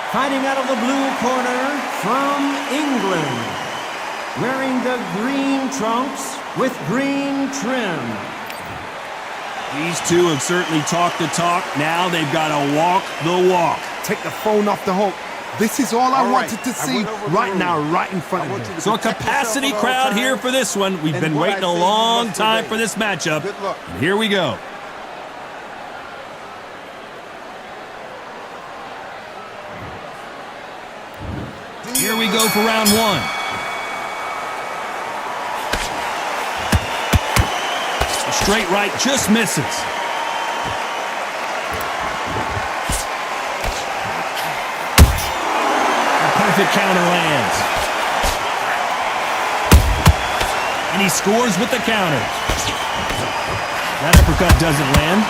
Fighting out of the blue corner from England. Wearing the green trunks with green trim. These two have certainly talked the talk. Now they've got to walk the walk. Take the phone off the hook. This is all I wanted to see right now, right in front of me. So a capacity crowd here for this one. We've been waiting a long time for this matchup. And here we go. Here we go for round one. A straight right just misses. Perfect counter lands. And he scores with the counter. That uppercut doesn't land.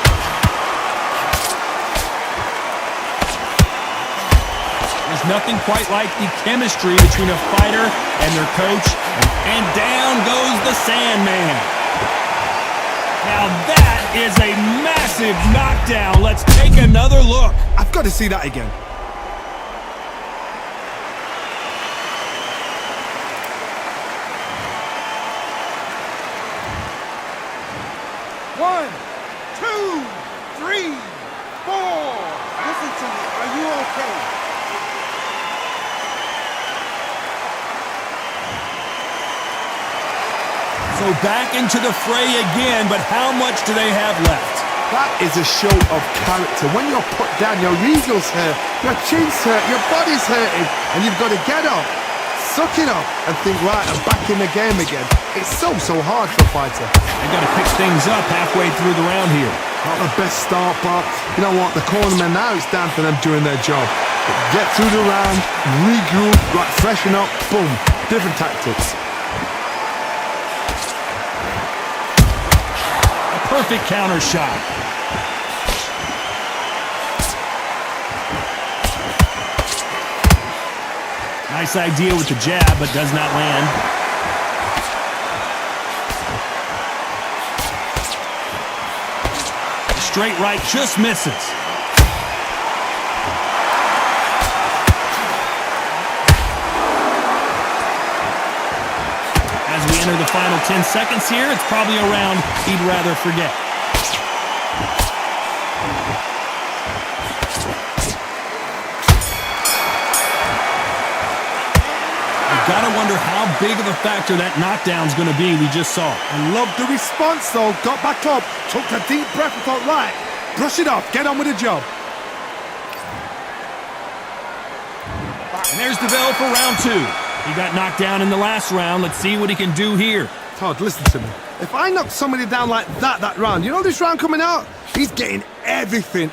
There's nothing quite like the chemistry between a fighter and their coach. And down goes the Sandman. Now that is a massive knockdown. Let's take another look. I've got to see that again. One, two, three, four. Listen to me. Are you okay? So back into the fray again, but how much do they have left? That is a show of character. When you're put down, your eagles hurt, your chin's hurt, your body's hurting, and you've got to get up, suck it up, and think, right, I'm back in the game again. It's so hard for a fighter. They got to pick things up halfway through the round here. Not the best start, but you know what? The cornermen now, it's down to them doing their job. Get through the round, regroup, right, freshen up, boom. Different tactics. A perfect counter shot. Nice idea with the jab, but does not land. Straight right just misses. As we enter the final 10 seconds here, it's probably a round he'd rather forget. Gotta wonder how big of a factor that knockdown's gonna be we just saw. I love the response though. Got back up, took a deep breath and thought, right, brush it off, get on with the job. And there's the bell for round 2. He got knocked down in the last round. Let's see what he can do here. Todd, listen to me. If I knock somebody down like that round, you know this round coming out? He's getting everything,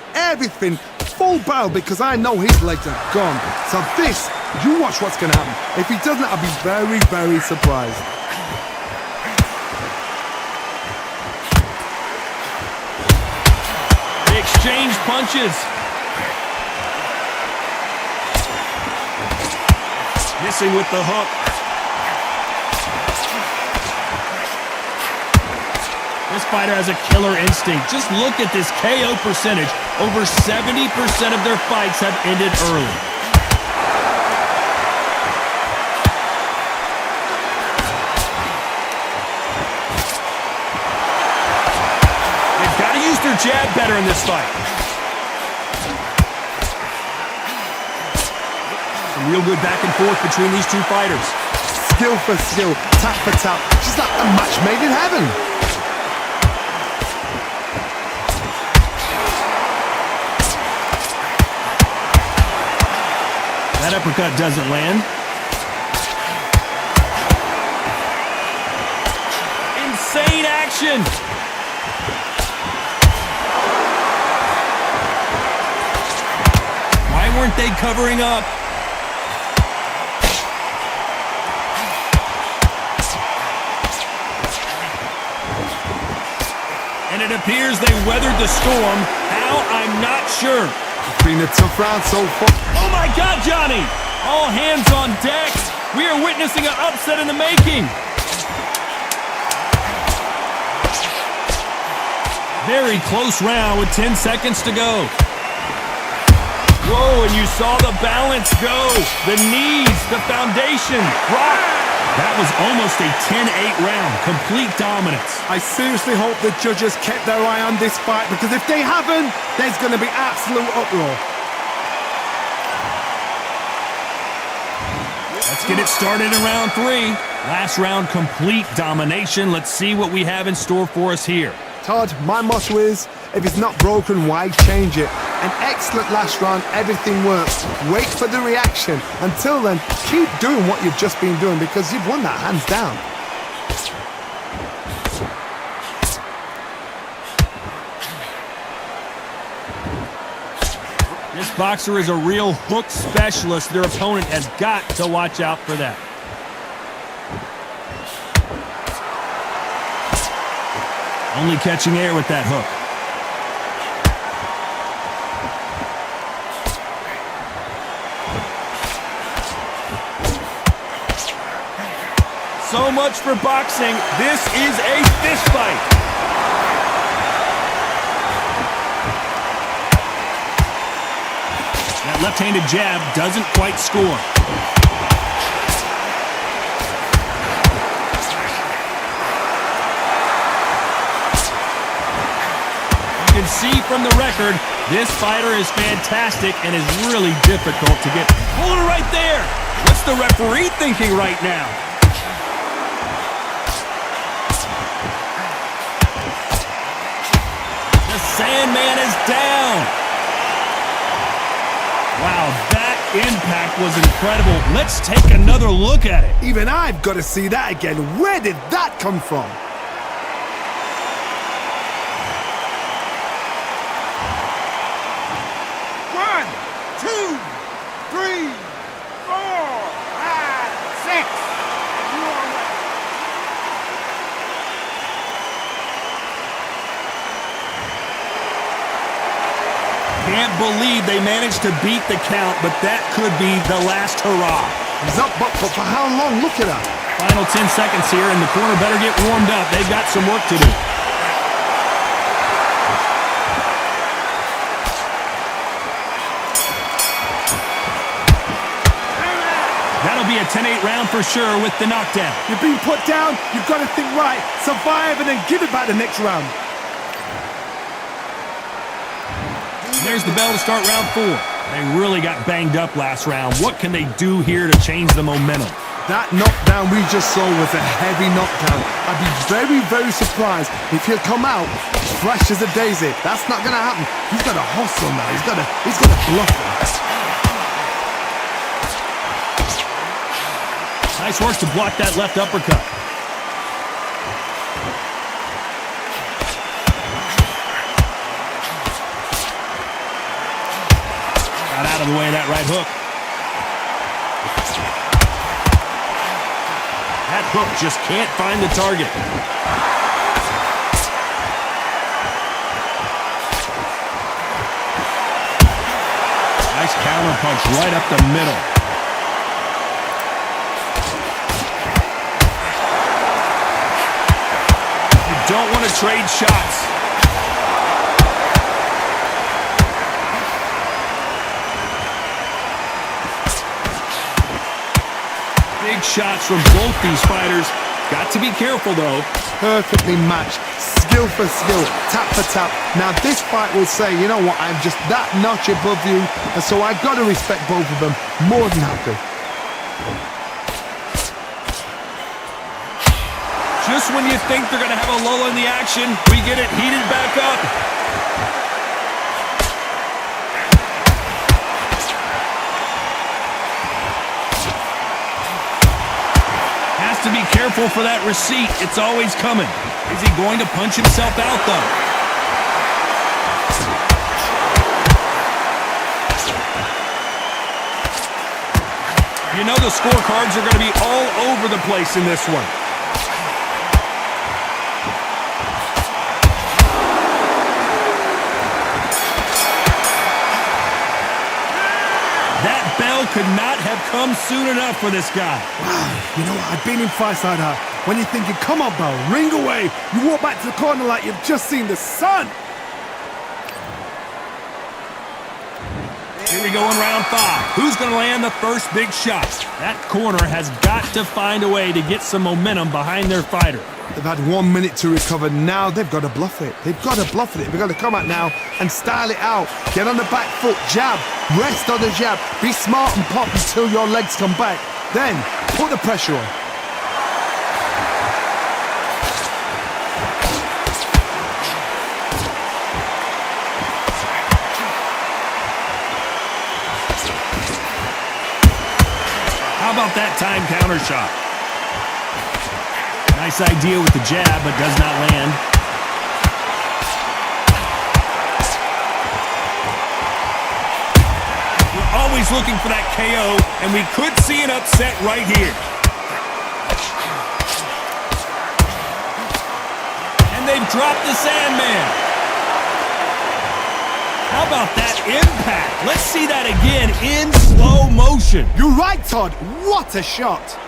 full barrel because I know his legs are gone. So this, you watch what's going to happen. If he doesn't, I'll be very, very surprised. They exchange punches. Missing with the hook. This fighter has a killer instinct. Just look at this KO percentage. Over 70% of their fights have ended early. They've got to use their jab better in this fight. Some real good back and forth between these two fighters. Skill for skill, tap for tap. Just like a match made in heaven. That uppercut doesn't land. Insane action! Why weren't they covering up? And it appears they weathered the storm. How? I'm not sure. It's been a tough round so far. Oh my God, Johnny! All hands on deck. We are witnessing an upset in the making. Very close round with 10 seconds to go. Whoa, and you saw the balance go. The knees, the foundation, rock. That was almost a 10-8 round. Complete dominance. I seriously hope the judges kept their eye on this fight because if they haven't, there's going to be absolute uproar. Let's get it started in round 3. Last round, complete domination. Let's see what we have in store for us here. Todd, my motto is, if it's not broken, why change it? An excellent last round, everything works. Wait for the reaction. Until then, keep doing what you've just been doing because you've won that hands down. This boxer is a real hook specialist. Their opponent has got to watch out for that. Only catching air with that hook. So much for boxing. This is a fist fight. That left-handed jab doesn't quite score. You can see from the record, this fighter is fantastic and is really difficult to get. Hold it right there. What's the referee thinking right now? The Sandman is down. Wow, that impact was incredible. Let's take another look at it. Even I've got to see that again. Where did that come from? One, two, three, four, five, six. You are ready. Can't believe they managed to beat the count, but that could be the last hurrah. He's up, but for how long? Look at that. Final 10 seconds here, and the corner better get warmed up. They've got some work to do. That'll be a 10-8 round for sure with the knockdown. You've been put down, you've got to think right, survive, and then give it back the next round. There's the bell to start round 4. They really got banged up last round. What can they do here to change the momentum? That knockdown we just saw was a heavy knockdown. I'd be very, very surprised if he'll come out fresh as a daisy. That's not going to happen. He's got to hustle now. He's got to bluff him. Nice work to block that left uppercut. Got out of the way of that right hook. That hook just can't find the target. Nice counter punch right up the middle. You don't want to trade shots. Big shots from both these fighters. Got to be careful, though. Perfectly matched. Skill for skill. Tap for tap. Now, this fight will say, you know what, I'm just that notch above you, and so I've got to respect both of them. More than happy. Just when you think they're going to have a lull in the action, we get it heated back up. To be careful for that receipt. It's always coming. Is he going to punch himself out, though? You know the scorecards are going to be all over the place in this one. That bell could not have come soon enough for this guy. Wow, you know what? I've been in fights like that. When you're thinking, come on, Bell, ring away. You walk back to the corner like you've just seen the sun. Here we go in round 5. Who's going to land the first big shot? That corner has got to find a way to get some momentum behind their fighter. They've had 1 minute to recover. Now they've got to bluff it. They've got to bluff it. They've got to come out now and style it out. Get on the back foot, jab, rest on the jab. Be smart and pop until your legs come back. Then put the pressure on. How about that time counter shot? Nice idea with the jab, but does not land. We're always looking for that KO, and we could see an upset right here. And they've dropped the Sandman. How about that impact? Let's see that again in slow motion. You're right, Todd. What a shot.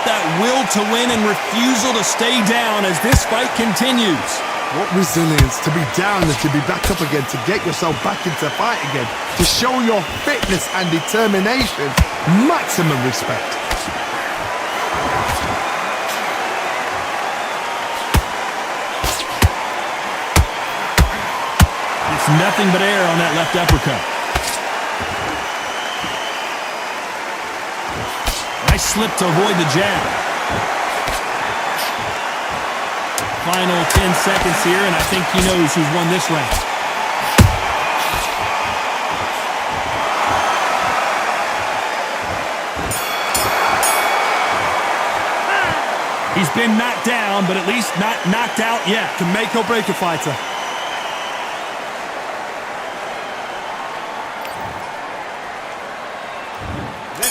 That will to win and refusal to stay down as this fight continues. What resilience to be down and to be back up again, to get yourself back into fight again, to show your fitness and determination. Maximum respect. It's nothing but air on that left uppercut. Nice slip to avoid the jab. Final 10 seconds here, and I think he knows who's won this round. He's been knocked down, but at least not knocked out yet. Can make or break a fighter.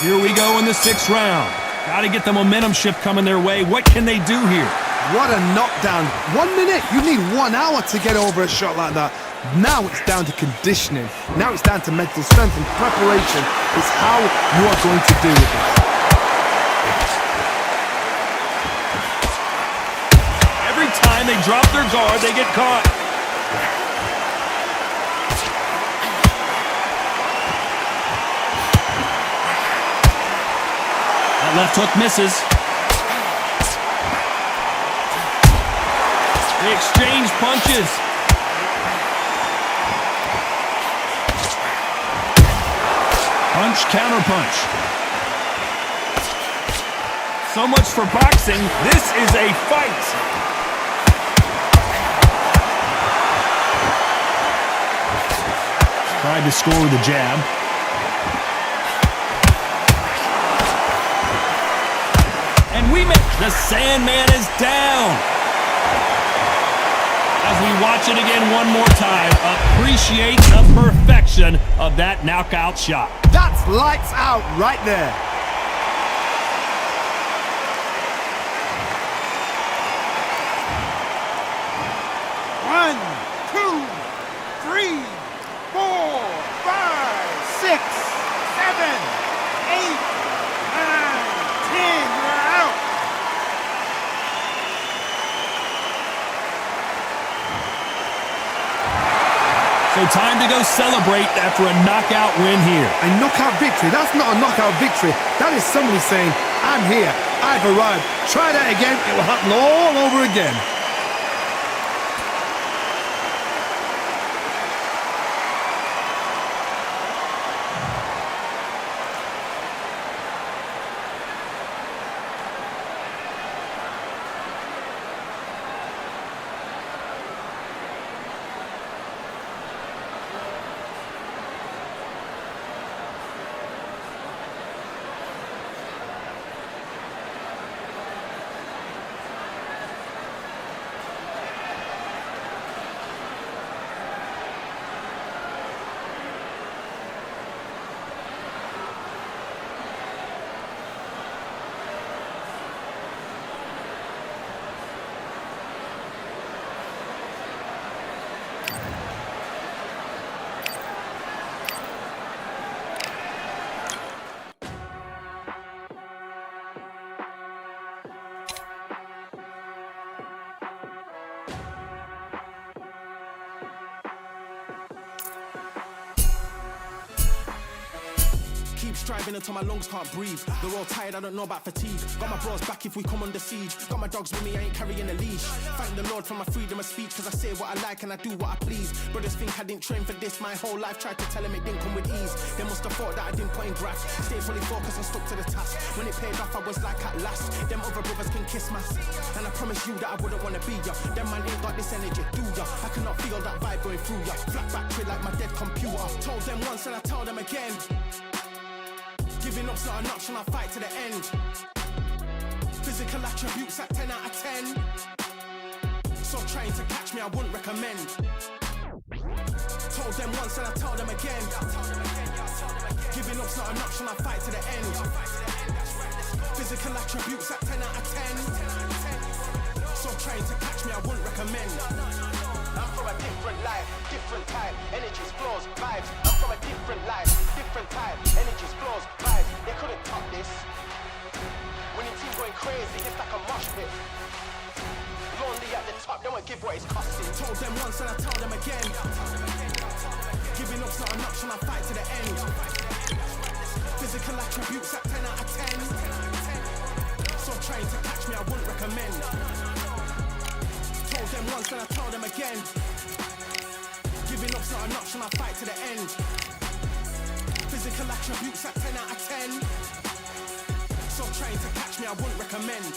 Here we go in the 6th round. Got to get the momentum shift coming their way. What can they do here? What a knockdown. 1 minute. You need 1 hour to get over a shot like that. Now it's down to conditioning. Now it's down to mental strength and preparation. It's how you are going to do it. Every time they drop their guard, they get caught. That left hook misses. They exchange punches. Punch, counter punch. So much for boxing. This is a fight. Tried to score with a jab. And the Sandman is down. As we watch it again one more time, appreciate the perfection of that knockout shot. That's lights out right there. One, two, three, 4, 5, 6, 7, 8, 9, 10. We're out. So time to go celebrate after a knockout win here. A knockout victory? That's not a knockout victory. That is somebody saying, I'm here, I've arrived. Try that again, it will happen all over again. Striving until my lungs can't breathe. They're all tired, I don't know about fatigue. Got my bros back if we come under siege. Got my dogs with me, I ain't carrying a leash. Thank the Lord for my freedom of speech, cause I say what I like and I do what I please. Brothers think I didn't train for this my whole life. Tried to tell them it didn't come with ease. They must have thought that I didn't put in graft. Stayed fully focused and stuck to the task. When it paid off, I was like at last. Them other brothers can kiss my ass. And I promise you that I wouldn't wanna be ya. Them man ain't got this energy, do ya? I cannot feel that vibe going through ya. Flat back trade like my dead computer. Told them once and I tell them again. Giving up's not an option, I'll fight to the end. Physical attributes at 10 out of 10. So trying to catch me, I wouldn't recommend. Told them once and I tell them again. Giving up's not an option, I'll fight to the end. Physical attributes at 10 out of 10. So trying to catch me, I wouldn't recommend. I'm from a different life, different type, energies, flows, vibes. I'm from a different life, different type, energies, flows, vibes. They couldn't top this. When your team going crazy, it's like a mosh pit. Lonely at the top, they won't give what it's costing. Told them once and I tell them again. Giving up's not an option, I'll fight to the end. Physical attributes at 10 out of 10. So trying to catch me, I wouldn't recommend. Told them once and I tell them again. Giving up's not an option, I'll fight to the end. Physical attributes at 10 out of 10. So trying to catch me, I wouldn't recommend.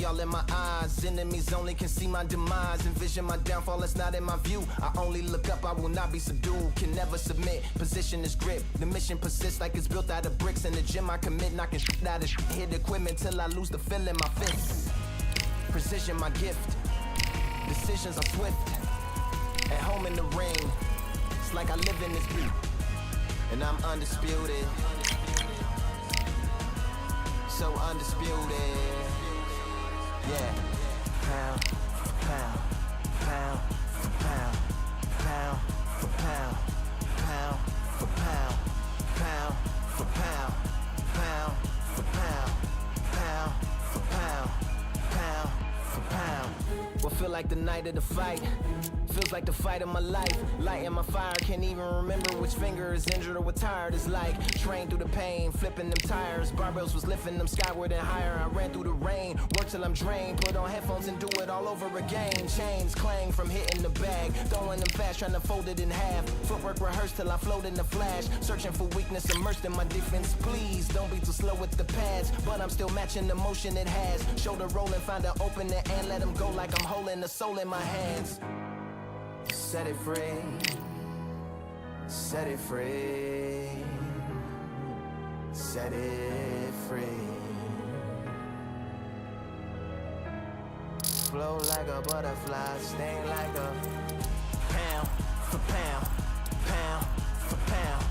All in my eyes, enemies only can see my demise. Envision my downfall, it's not in my view. I only look up, I will not be subdued. Can never submit, position is grip. The mission persists like it's built out of bricks. In the gym I commit, knocking shit out of shit. Hit equipment till I lose the feel in my fists. Precision my gift, decisions are swift. At home in the ring, it's like I live in this beat. And I'm undisputed. So undisputed. Yeah. Pound for pound. Pound for pound. Pound for pound. Pound for pound. Pound for pound. Pound for pound. Pound for pound. Pound for pound. What feel like the night of the fight? Feels like the fight of my life. Lighting my fire, can't even remember which finger is injured or what tired is like. Train through the pain, flipping them tires. Barbells was lifting them skyward and higher. I ran through the rain, work till I'm drained. Put on headphones and do it all over again. Chains clang from hitting the bag. Throwing them fast, trying to fold it in half. Footwork rehearsed till I float in the flash. Searching for weakness, immersed in my defense. Please don't be too slow with the pads. But I'm still matching the motion it has. Shoulder rolling, find an opening and let them go like I'm holding the soul in my hands. Set it free, set it free, set it free. Flow like a butterfly, sting like a pound for pound, pound for pound,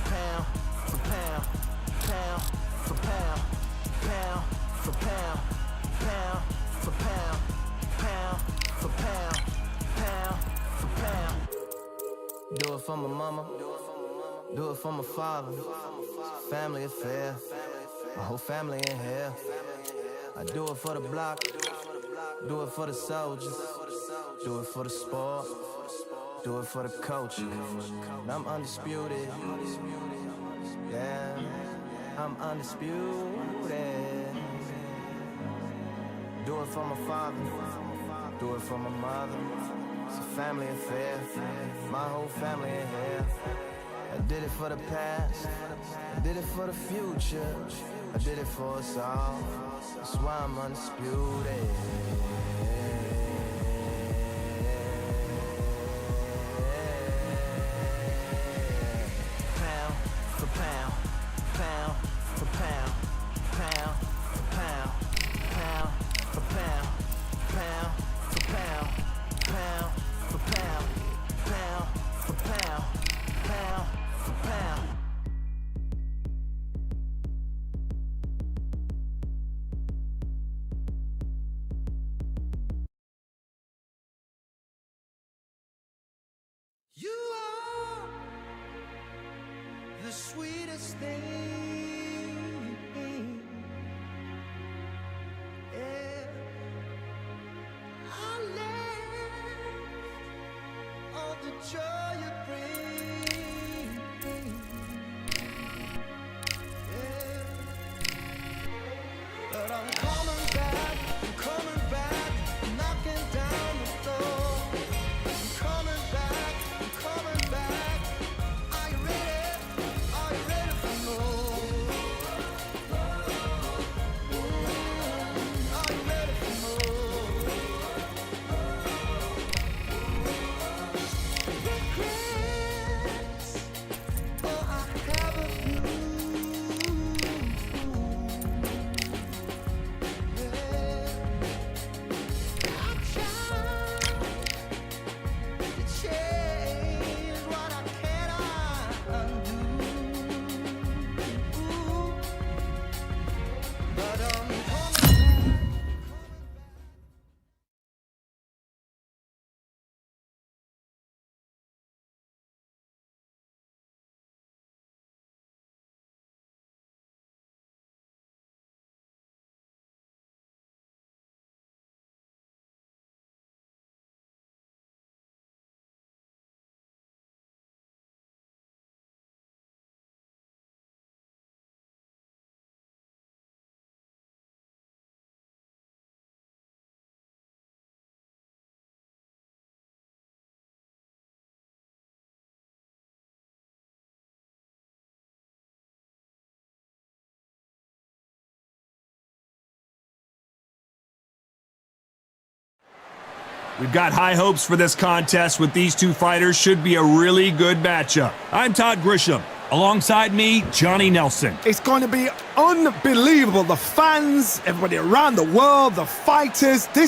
pound for pound, pound for pound, pound for pound, pound for pound, pound for pound, pound. Do it for my mama, do it for my father. Family affair, my whole family in here. I do it for the block, do it for the soldiers, do it for the sport, do it for the culture. I'm undisputed, yeah, I'm undisputed. Do it for my father, do it for my mother. It's a family affair, my whole family in here. I did it for the past, I did it for the future, I did it for us all. That's why I'm undisputed. Pound for pound, pound for pound, pound for pound, pound for pound, pound for pound, pound for pound, pound for pound, pound for pound. You are the sweetest thing. Yeah. I left all the joy you bring. Yeah. But I'm coming back, knocking down the door. I'm coming back. Are you ready? Are you ready for more? Are you ready for more? Regrets, oh, I have a few. Yeah. I tried to change what I cannot undo. But I'm coming back. We've got high hopes for this contest with these two fighters. Should be a really good matchup. I'm Todd Grisham. Alongside me, Johnny Nelson. It's going to be unbelievable. The fans, everybody around the world, the fighters. This